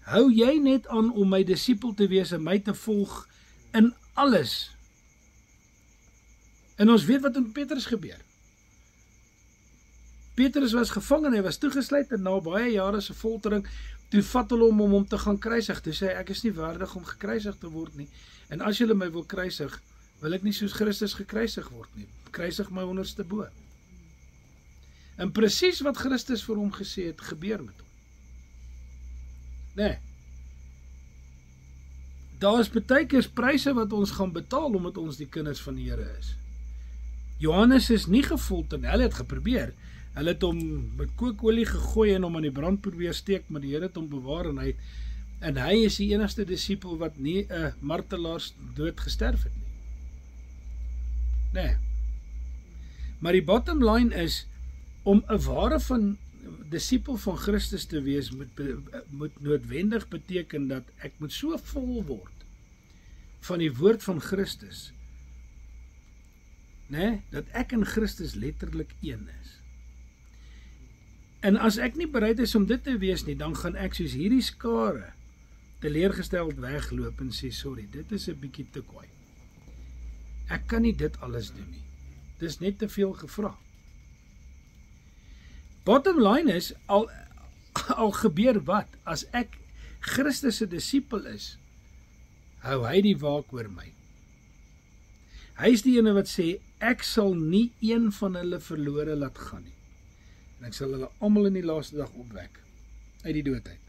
hou jy net aan om my disipel te wees en my te volg in alles. En ons weet wat met Petrus gebeur. Petrus was gevang en hy was toegesluit en na baie jare se foltering, toe vat hulle om hom te gaan kruisig. Toe sê hy, ek is nie waardig om gekruisig te word nie. En as julle my wil kruisig, wil ek nie soos Christus gekruisig word nie. Kruisig my onderste bo. En presies wat Christus vir hom gesê het, gebeur met hom. Nee. Daar is baie keer pryse wat ons gaan betaal omdat ons die kinders van die Here is. Johannes is nie gefolter nie, hulle het geprobeer. Hulle het hom met kookolie gegooi en hom aan die brand probeer steek, maar die Here het hom bewaar en hy is die enigste disipel wat nie 'n martelaars dood gesterf het nie. Nee. Maar die bottom line is, om 'n ware disipel van Christus te wees, moet noodwendig beteken dat ek moet so vol word van die woord van Christus, nee, dat ek in Christus letterlik een is. En as ek nie bereid is om dit te wees nie, dan gaan ek soos hierdie skare teleurgesteld wegloop en sê, sorry, dit is 'n bietjie te kwaai. Ek kan nie dit alles doen nie. Dis net te veel gevra. Bottom line is, al gebeur wat, as ek Christus se disipel is, hou hy die waak oor my. Hy is die ene wat sê, ek sal nie een van hulle verlore laat gaan nie. En ek sal hulle almal in die laaste dag opwek, uit die dood uit.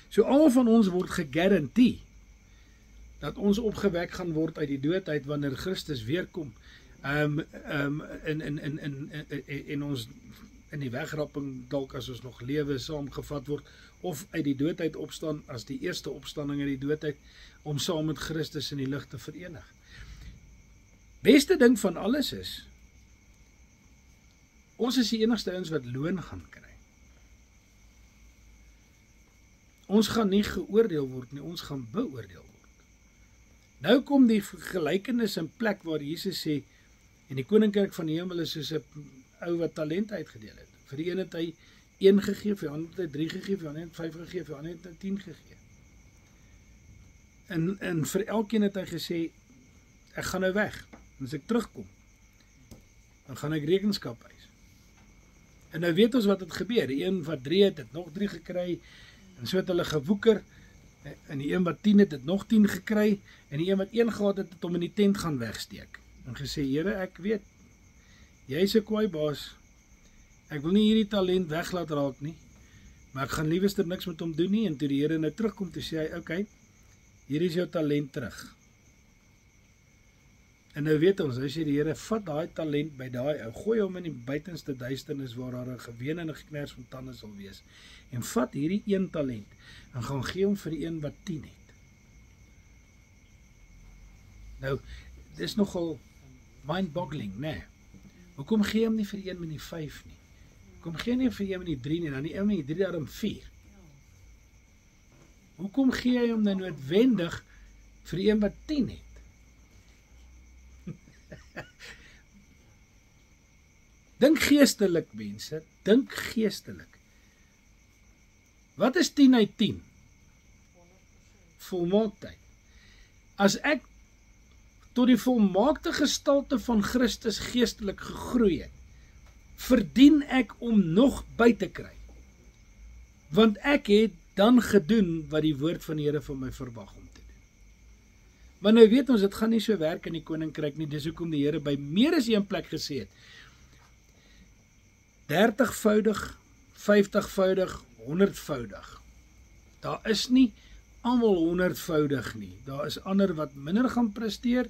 So almal van ons word gegarantie, dat ons opgewek gaan word uit die dood uit, wanneer Christus weerkom, en ons in die wegrapping dalk as ons nog lewe saamgevat word, of uit die dood uit opstaan, as die eerste opstanding uit die dood uit, om saam met Christus in die lig te verenig. Beste ding van alles is, ons is die enigste ons wat loon gaan kry. Ons gaan nie geoordeel word nie, ons gaan beoordeel word. Nou kom die gelykenis in plek waar Jesus sê, en die koninkryk van die hemel is soos 'n ou wat talent uitgedeel het. Vir die een het hy 1 gegee, vir die ander het hy 3 gegee, vir die ander het 5 gegee, vir die ander het hy 10 gegee. En vir elkeen het hy gesê, ek gaan nou weg, en as ek terugkom, dan gaan ek rekenskap eis. En nou weet ons wat het gebeur, die een wat 3 het nog 3 gekry, en so het hulle gewoeker, en die een wat 10 het nog 10 gekry, en die een wat 1 gehad het hom in die tent gaan wegsteek, en gesê, Here, ek weet, jy is 'n kwaai baas, ek wil nie hierdie talent weg laat raak nie, maar ek gaan liewester niks met hom doen nie, en toe die Here nou terugkom, toe sê hy, okay, hier is jou talent terug. En nou weet ons, hy sê die Here, vat daai talent by daai ou, gooi hom in die buitenste duisternis waar daar 'n geween en 'n geknars van tande sal wees, en vat hierdie 1 talent, en gaan gee hom vir die een wat 10 het. Nou, dis nogal mind-boggling, nee. Hoekom gee hom nie vir die een met die 5 nie? Hoekom gee nie vir die een met die 3 nie, dan die een met die 3 daarom 4? Hoekom gee hy hom nou noodwendig vir die een wat 10 het? Dink geestelik, mense, dink geestelik. Wat is 10 uit 10? Volmaaktheid. As ek tot die volmaakte gestalte van Christus geestelik gegroei het, verdien ek om nog by te kry. Want ek het dan gedoen wat die woord van die Here van my verwag om te doen. Maar nou weet ons, dit gaan nie so werk in die koninkryk nie, dis hoekom die Here by meer as een plek gesê het, 30voudig, 50voudig, 100voudig. Daar is nie almal 100voudig nie. Daar is ander wat minder gaan presteer,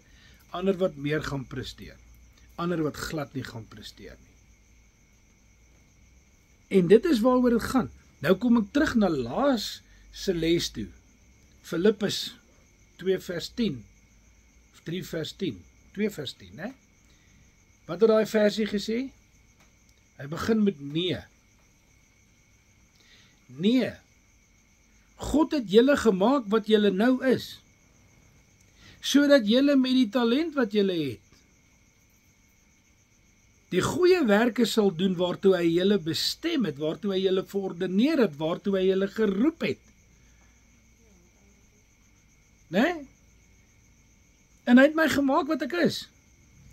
ander wat meer gaan presteer, ander wat glad nie gaan presteer nie. En dit is waaroor dit gaan. Nou kom ek terug na Laas se les toe. Filippus 2 vers 10, of 3 vers 10, 2 vers 10, hè? Wat het daai versie gesê? Hy begin met nee. Nee. God het julle gemaak wat julle nou is, sodat julle met die talent wat julle het, die goeie werke sal doen waartoe hy julle bestem het, waartoe hy julle verordeneer het, waartoe hy julle geroep het. Nee? En hy het my gemaak wat ek is.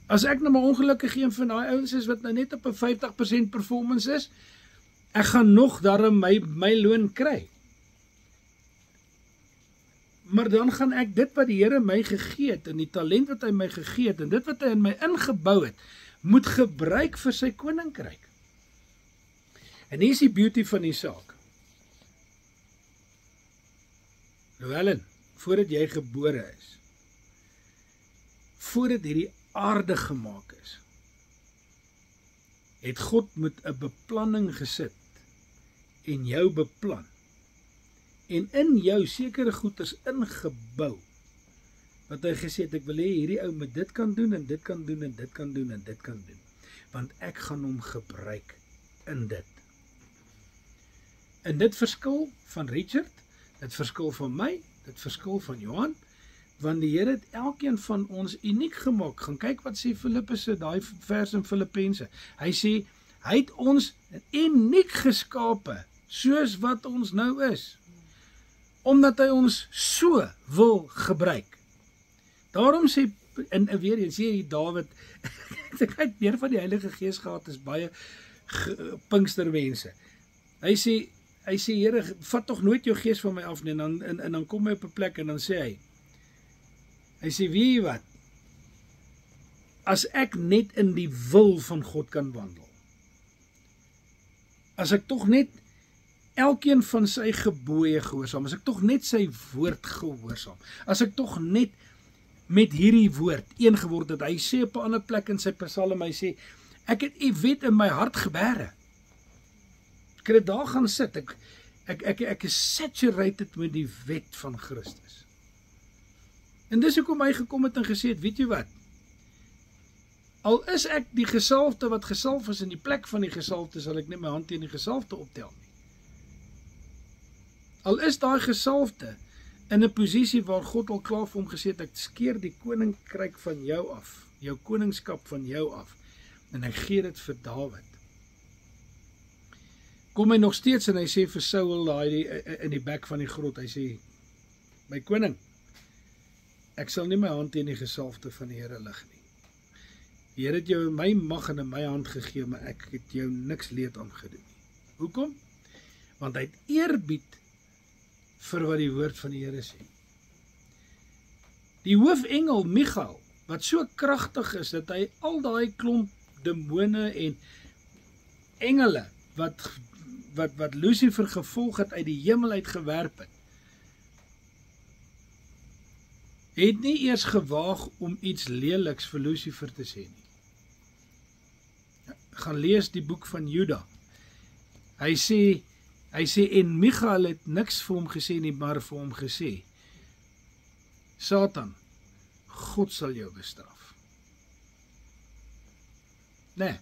As ek nou maar ongelukkig een van daai ouens is wat nou net op 'n 50% performance is, ek gaan nog daarom my loon kry. Maar dan gaan ek dit wat die Here my gegee het, en die talent wat hy my gegee het, en dit wat hy in my ingebou het, moet gebruik vir sy koninkryk. En hier is die beauty van die saak. Helen, voordat jy gebore is, voordat hierdie aarde gemaak is, het God met 'n beplanning gesit en jou beplan en in jou sekere goeders ingebou wat hy gesê het, ek wil hê hierdie ou moet dit kan doen en dit kan doen en dit kan doen en dit kan doen, want ek gaan hom gebruik in dit. En dit verskil van Richard, dit verskil van my, dit verskil van Johan, want die Here het elkeen van ons uniek gemaak. Gaan kyk wat sê Filippus, daai vers in Filippense. Hy sê, hy het ons uniek geskape, soos wat ons nou is, omdat hy ons so wil gebruik. Daarom sê, en weer eens sê hier Dawid, ek het meer van die Heilige Gees gehad, is baie Pinkstermense. Hy sê, Here, vat tog nooit jou gees van my af nie, en dan kom hy op 'n plek en dan sê hy sê, weet jy wat, as ek net in die wil van God kan wandel, as ek tog net elkeen van sy gebooie gehoorsaam, as ek tog net sy woord gehoorsaam, as ek tog net met hierdie woord een geword het, hy sê op 'n ander plek in sy Psalm, hy sê, ek het u wet in my hart gebere. Ek het daar gaan sit, ek is saturated met die wet van Christus. En dis hoekom hy gekom het en gesê het, weet jy wat, al is ek die gesalfde wat gesalf is in die plek van die gesalfde, sal ek net my hand teen die gesalfde optel nie. Al is daai gesalfde in 'n posisie waar God al klaar vir hom gesê het, ek skeer die koninkryk van jou af, jou koningskap van jou af, en ek gee dit vir Dawid. Kom hy nog steeds en hy sê vir Saul in die bek van die grot, hy sê, my koning, ek sal nie my hand teen die gesalfde van die Here lig nie. Die Here het jou in my mag en in my hand gegee, maar ek het jou niks leed aangedoen nie. Hoekom? Want hy het eerbied vir wat die woord van die Here sê. Die hoofengel Michael, wat so kragtig is, dat hy al daai klomp demone en engele, wat Lucifer gevolg het uit die hemel uit gewerp het nie eers gewaag om iets leliks vir Lucifer te sê nie. Gaan lees die boek van Juda. Hy sê, en Michael het niks vir hom gesê nie, maar vir hom gesê, Satan, God sal jou bestraf. Nee.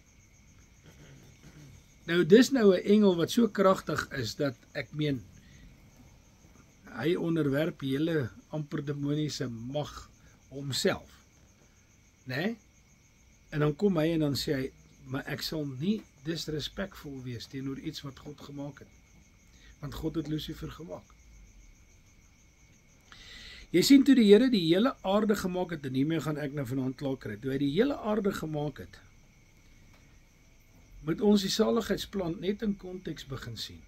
Nou, dis nou 'n engel wat so kragtig is, dat ek meen, hy onderwerp die hele amper demoniese mag homself. Nee? En dan kom hy en dan sê hy, maar ek sal nie disrespectful wees teenoor iets wat God gemaak het. Want God het Lucifer gemaak. Jy sien, toe die Here die hele aarde gemaak het, en hiermee gaan ek nou vanaand klaar kry, toe hy die hele aarde gemaak het, moet ons die saligheidsplan net in konteks begin sien.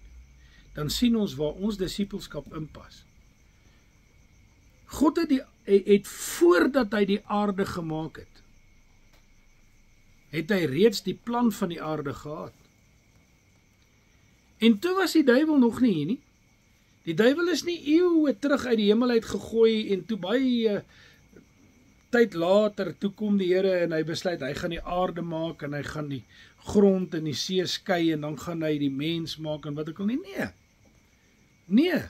Dan sien ons waar ons disippelskap inpas. God het voordat hy die aarde gemaak het hy reeds die plan van die aarde gehad. En toe was die duiwel nog nie hier nie. Die duiwel is nie eeue terug uit die hemel uit gegooi, en toe baie tyd later, toe kom die Here en hy besluit, hy gaan die aarde maak, en hy gaan die grond en die see skei, en dan gaan hy die mens maak, en wat ek al nie, nee.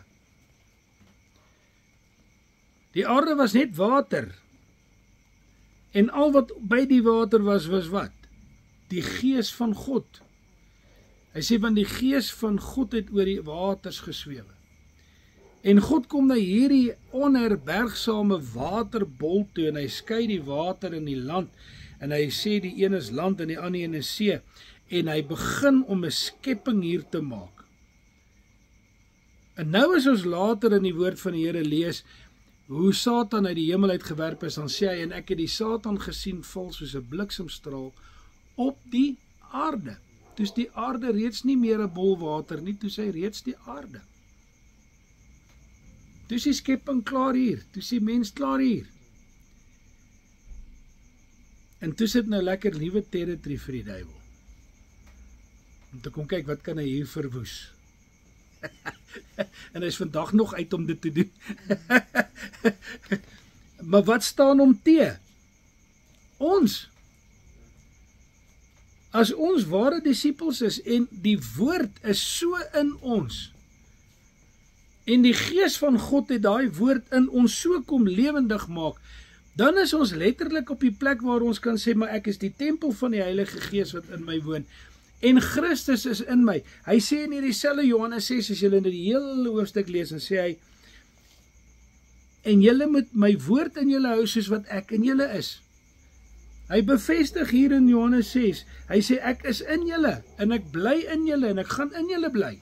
Die aarde was net water, en al wat by die water was wat? Die gees van God. Hy sê, want die gees van God het oor die waters geswewe. En God kom na hierdie onherbergsame waterbol toe, en hy skei die water in die land, en hy sê die een is land en die ander een is see, en hy begin om 'n skepping hier te maak. En nou as ons later in die woord van die Here lees, hoe Satan uit die hemel uitgewerp is, dan sê hy, en ek het die Satan gesien val soos 'n bliksemstraal op die aarde. Toe is die aarde reeds nie meer 'n bol water nie, toe is hy reeds die aarde. Toe is die skepping klaar hier, toe is die mens klaar hier. En toe sit nou lekker nuwe territory vir die duiwel. Om te kom kyk, wat kan hy hier verwoes? En hy is vandag nog uit om dit te doen. Maar wat staan hom te? Ons. As ons ware disippels is en die woord is so in ons, en die gees van God het daai woord in ons so kom lewendig maak, dan is ons letterlik op die plek waar ons kan sê, maar ek is die tempel van die Heilige Gees wat in my woon. En Christus is in my. Hy sê in hierdie selfde Johannes 6, as julle in die hele hoofstuk lees, en sê hy, en julle moet my woord in julle hou soos wat ek in julle is. Hy bevestig hier in Johannes 6, hy sê ek is in julle, en ek bly in julle, en ek gaan in julle bly.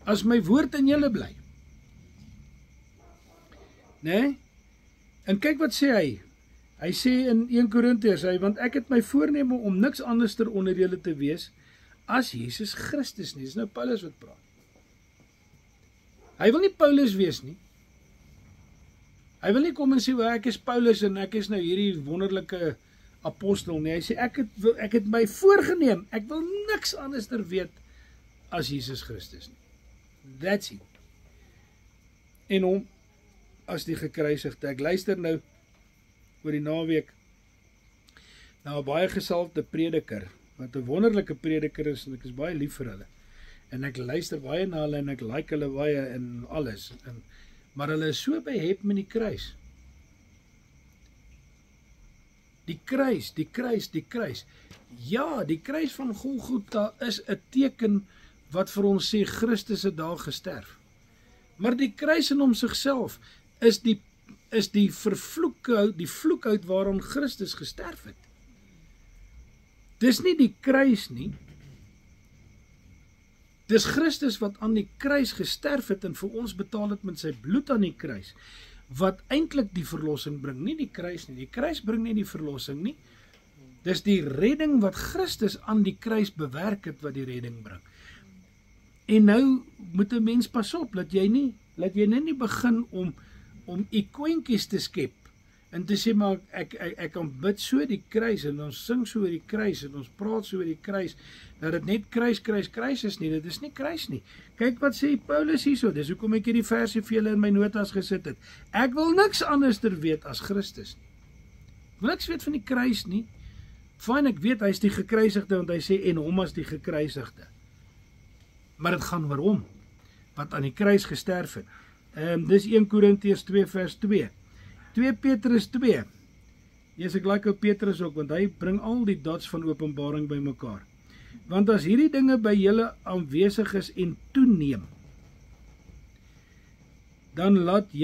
As my woord in julle bly. Nee? En kyk wat sê hy. Hy sê in 1 Korintiërs, want ek het my voorneme om niks anderster onder julle te wees as Jesus Christus nie. Dis nou Paulus wat praat. Hy wil nie Paulus wees nie. Hy wil nie kom en sê, ek is Paulus en ek is nou hierdie wonderlike apostel nie. Hy sê, ek het my voorgenem, ek wil niks anderster weet as Jesus Christus nie. That's it. En hom as die gekruisigde. Ek luister nou oor die naweek na 'n baie gesalfde prediker, wat 'n wonderlike prediker is, en ek is baie lief vir hulle. En ek luister baie na hulle, en ek like hulle baie en alles. Maar hulle is so behep met die kruis. Die kruis, die kruis, die kruis. Ja, die kruis van Golgotha is 'n teken wat vir ons sê, Christus het daar gesterf. Maar die kruis in hom sigself is die vloekhout waaron Christus gesterf het. Dis nie die kruis nie. Dis Christus wat aan die kruis gesterf het en vir ons betaal het met sy bloed aan die kruis, wat eintlik die verlossing bring, nie die kruis nie. Die kruis bring nie die verlossing nie. Dis die redding wat Christus aan die kruis bewerk het wat die redding bring. En nou moet 'n mens pas op, laat jy nie begin om ikoontjies te skep en te sê, maar ek kan bid so die kruis, en ons sing so oor die kruis, en ons praat so oor die kruis, dat dit net kruis is nie. Dit is nie kruis nie. Kyk wat sê Paulus hierso, dis hoekom ek hierdie versie vir julle in my notas gesit het. Ek wil niks anderster weet as Christus nie. Ek wil niks weet van die kruis nie. Fyn, ek weet hy is die gekruisigde, want hy sê, en hom as die gekruisigde. Maar dit gaan oor hom, wat aan die kruis gesterf het. Dis 1 Korintiërs 2 vers 2. 2 Petrus 2. Yes, ek like ou Petrus ook, want hy bring al die dots van Openbaring by mekaar. Want as hierdie dinge by julle aanwesig is en toeneem, dan laat dit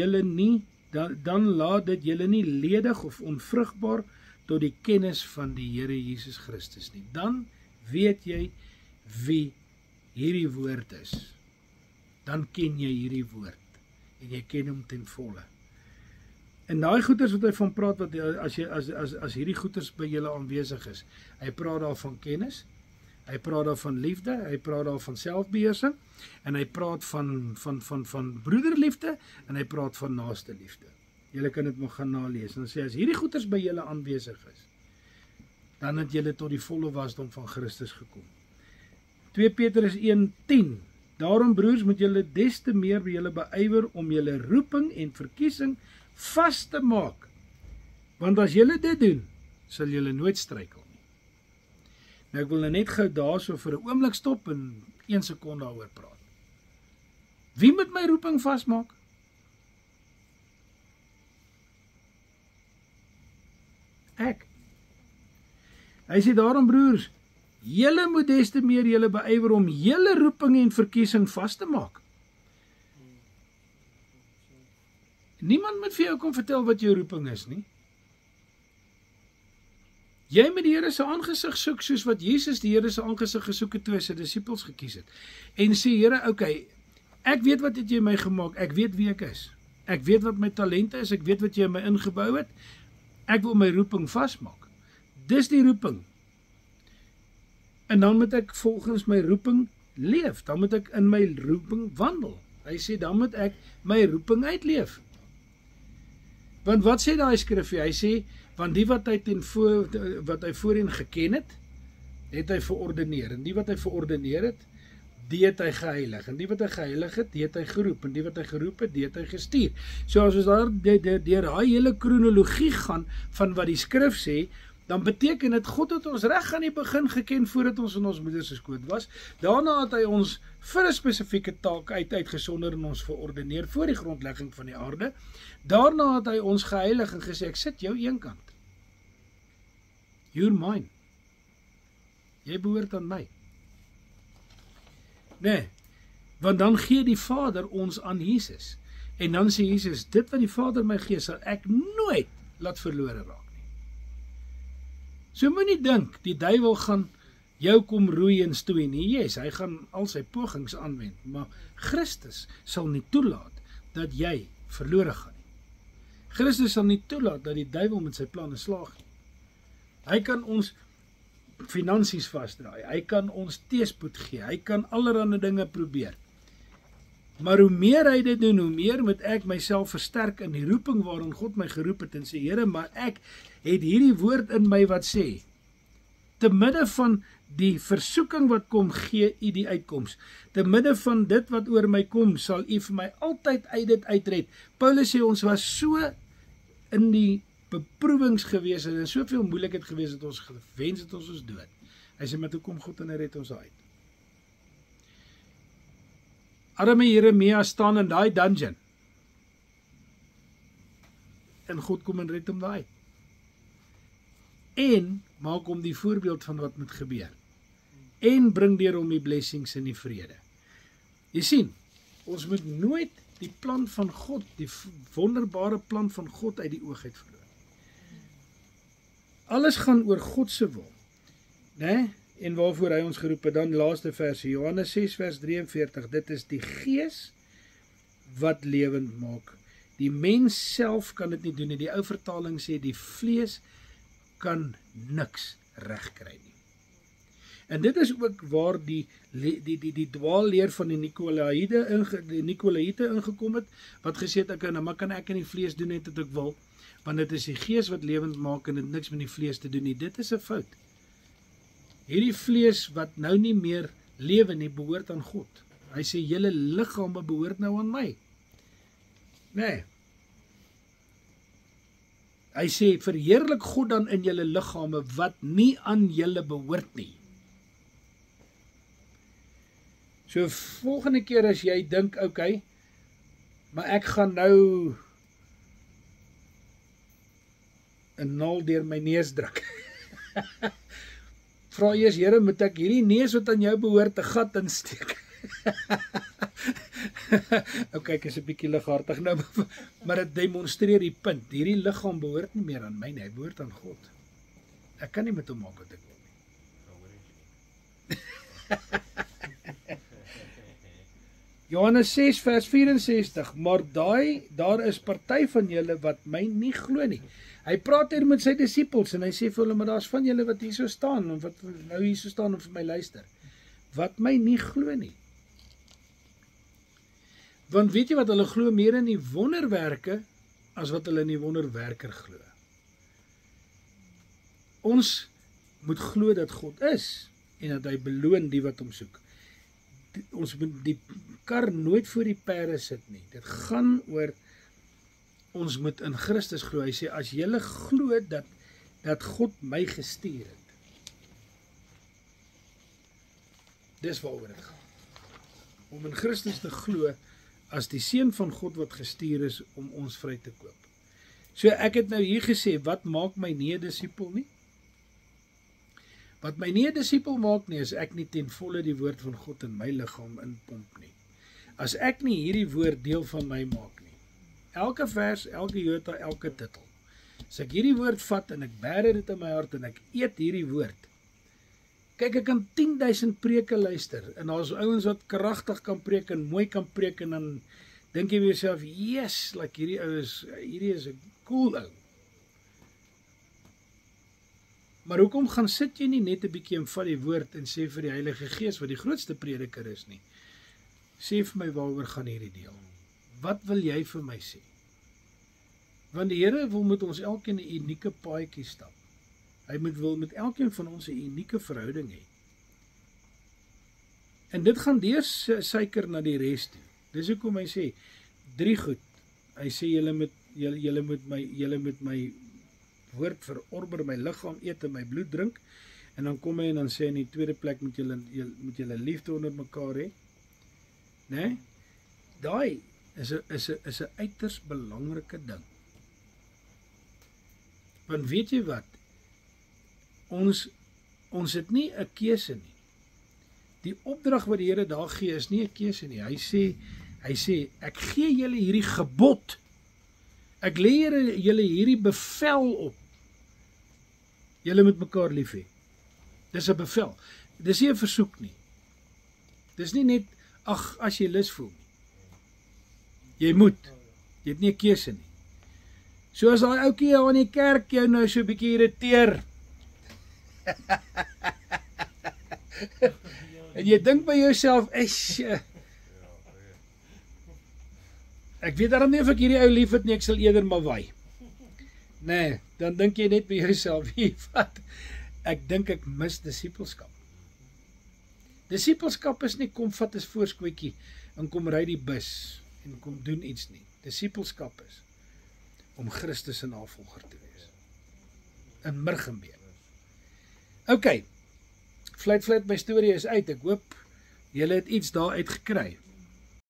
julle nie ledig of onvrugbaar tot die kennis van die Here Jesus Christus nie. Dan weet jy wie hierdie woord is. Dan ken jy hierdie woord. En jy ken hom ten volle. En daai goeders wat hy van praat, wat as hierdie goeders by julle aanwesig is, hy praat daar van kennis, hy praat daar van liefde, hy praat daar van selfbeheersing, en hy praat van broederliefde, en hy praat van naaste liefde. Julle kan dit maar gaan nalees, en dan sê, as hierdie goeders by julle aanwesig is, dan het julle tot die volle wasdom van Christus gekom. 2 Petrus 1:10. Daarom broers, moet julle des te meer by julle beywer om julle roeping en verkiesing vas te maak. Want as julle dit doen, sal julle nooit struikel nie. Nou ek wil nou net gou daarso vir 'n oomblik stop en 1 sekonde daaroor praat. Wie moet my roeping vasmaak? Ek. Hy sê daarom broers, julle moet des te meer julle beywer om julle roeping en verkiesing vas te maak. Niemand moet vir jou kom vertel wat jou roeping is nie. Jy moet die Here se aangesig soek soos wat Jesus die Here se aangesig gesoek het toe hy sy disippels gekies het. En sê Here, okay, Ek weet wat het jy my gemaak, ek weet wie ek is. Ek weet wat my talente is, ek weet wat jy in my ingebou het. Ek wil my roeping vasmaak. Dis die roeping. En dan moet ek volgens my roeping leef, dan moet ek in my roeping wandel. Hy sê, dan moet ek my roeping uitleef. Want wat sê daai skrifgie? Hy sê, want die wat hy voorheen geken het, het hy verordeneer. En die wat hy verordeneer het, die het hy geheilig. En die wat hy geheilig het, die het hy geroep. En die wat hy geroep het, die het hy gestuur. So as ons daar deur daai hele kronologie gaan van wat die skrif sê, dan beteken dit God het ons reg aan die begin geken voordat ons in ons moeder se skoot was. Daarna het hy ons vir 'n spesifieke taak uitgesonder en ons verordeneer voor die grondlegging van die aarde. Daarna het hy ons geheilig en gesê, ek sit jou eenkant. You're mine. Jy behoort aan my. Nee, want dan gee die Vader ons aan Jesus. En dan sê Jesus, dit wat die Vader my gee, sal ek nooit laat verlore raak. So moet nie dink, die duiwel gaan jou kom roei en stoei nie. Yes, hy gaan al sy pogings aanwend, maar Christus sal nie toelaat dat jy verlore gaan nie. Christus sal nie toelaat dat die duiwel met sy planne slaag nie. Hy kan ons finansies vasdraai, hy kan ons teespoed gee, hy kan allerlei dinge probeer. Maar hoe meer hy dit doen, hoe meer moet ek myself versterk in die roeping waarin God my geroep het en sê, Here, maar ek het hierdie woord in my wat sê, te midde van die versoeking wat kom, gee u die uitkoms. Te midde van dit wat oor my kom, sal u vir my altyd uit dit uitred. Paulus sê, ons was so in die beproewings gewees en soveel moeilikheid gewees het ons gewens het ons dood. Hy sê, maar toe kom God en hy red ons uit. Arme Jeremia staan in daai dungeon. En God kom en red hom daar uit. En maak hom die voorbeeld van wat moet gebeur. En bring deur hom die blessings en die vrede. Jy sien, ons moet nooit die plan van God, die wonderbare plan van God uit die oog uit verloor. Alles gaan oor God se wil, né? En waarvoor hy ons geroep het. Dan laaste versie, Johannes 6 vers 43, dit is die gees wat lewend maak. Die mens self kan dit nie doen nie. Die ou vertaling sê die vlees kan niks regkry nie. En dit is ook waar die dwaalleer van die Nikolaïte ingekom het, wat gesê het, maar kan ek in die vlees doen net wat ek wil, want dit is die gees wat lewend maak en dit niks met die vlees te doen nie. Dit is 'n fout. Hierdie vlees wat nou nie meer lewe nie, behoort aan God. Hy sê, julle liggame behoort nou aan my. Nee. Hy sê, verheerlik God dan in julle liggame wat nie aan julle behoort nie. So volgende keer as jy dink, okay, maar ek gaan nou 'n naal deur my neus druk. Vra eers, Here, moet ek hierdie neus wat aan jou behoort 'n gat insteek? Okay, ek is 'n bietjie lighartig nou, maar dit demonstreer die punt. Hierdie liggaam behoort nie meer aan my nie, hy behoort aan God. Ek kan nie met hom maak wat ek wil nie. Johannes 6 vers 64, maar daar is party van julle wat my nie glo nie. Hy praat hier met sy disippels en hy sê vir hulle, maar daar's van julle wat hier so staan en wat nou hier so staan en vir my luister. Wat my nie glo nie. Want weet jy wat, hulle glo meer in die wonderwerke as wat hulle in die wonderwerker glo. Ons moet glo dat God is en dat hy beloon die wat hom soek. Ons moet die kar nooit voor die perde sit nie. Dit gaan oor, ons moet in Christus glo. Hy sê, as julle glo dat God my gestuur het. Dis waaroor dit gaan. Om in Christus te glo as die seun van God wat gestuur is om ons vry te koop. So ek het nou hier gesê, wat maak my nie 'n disipel nie? Wat my nie 'n disipel maak nie, is ek nie ten volle die woord van God in my liggaam inpomp nie. As ek nie hierdie woord deel van my maak nie. Elke vers, elke jota, elke titel. As ek hierdie woord vat en ek bære dit in my hart en ek eet hierdie woord, Kyk, ek kan 10.000 preke luister en daar's ouens wat kragtig kan preek en mooi kan preek en dan dink jy vir jouself, yes, like hierdie is 'n cool ou. Maar hoekom gaan sit jy nie net 'n bietjie en vat die woord en sê vir die Heilige Gees wat die grootste prediker is nie? Sê vir my waaroor gaan hierdie deel? Wat wil jy vir my sê? Want die Here wil met ons elkeen 'n unieke paadjie stap. Hy wil met elkeen van ons 'n unieke verhouding hê. En dit gaan deur suiker na die res toe. Dis hoekom hy sê 3 goed. Hy sê julle moet my woord verorber, my liggaam eet en my bloed drink. En dan kom hy en dan sê in die tweede plek moet julle liefde onder mekaar hê. Né? Daai is 'n uiters belangrike ding. Want weet jy wat? Ons het nie 'n keuse nie. Die opdrag wat die Here daar gee is nie 'n keuse nie. Hy sê ek gee julle hierdie gebod. Ek lê julle hierdie bevel op. Julle moet mekaar lief hê. Dis 'n bevel. Dis nie 'n versoek nie. Dis nie net ag as jy lus voel nie. Jy moet. Jy het nie 'n keuse nie. Soos daai ouetjie daar in die kerk jou nou so 'n bietjie irriteer. En jy dink by jouself, ek weet daarom nie of ek hierdie ou lief het nie, ek sal eerder maar waai. Nee, dan dink jy net by jouself, wat? Ek dink ek mis disippelskap. Disippelskap is nie kom vat 'n voorskootjie en kom ry die bus en kom doen iets nie. Disippelskap is om Christus se navolger te wees. In Murgenbeen. OK. Fluit, my storie is uit. Ek hoop julle het iets daar uit gekry.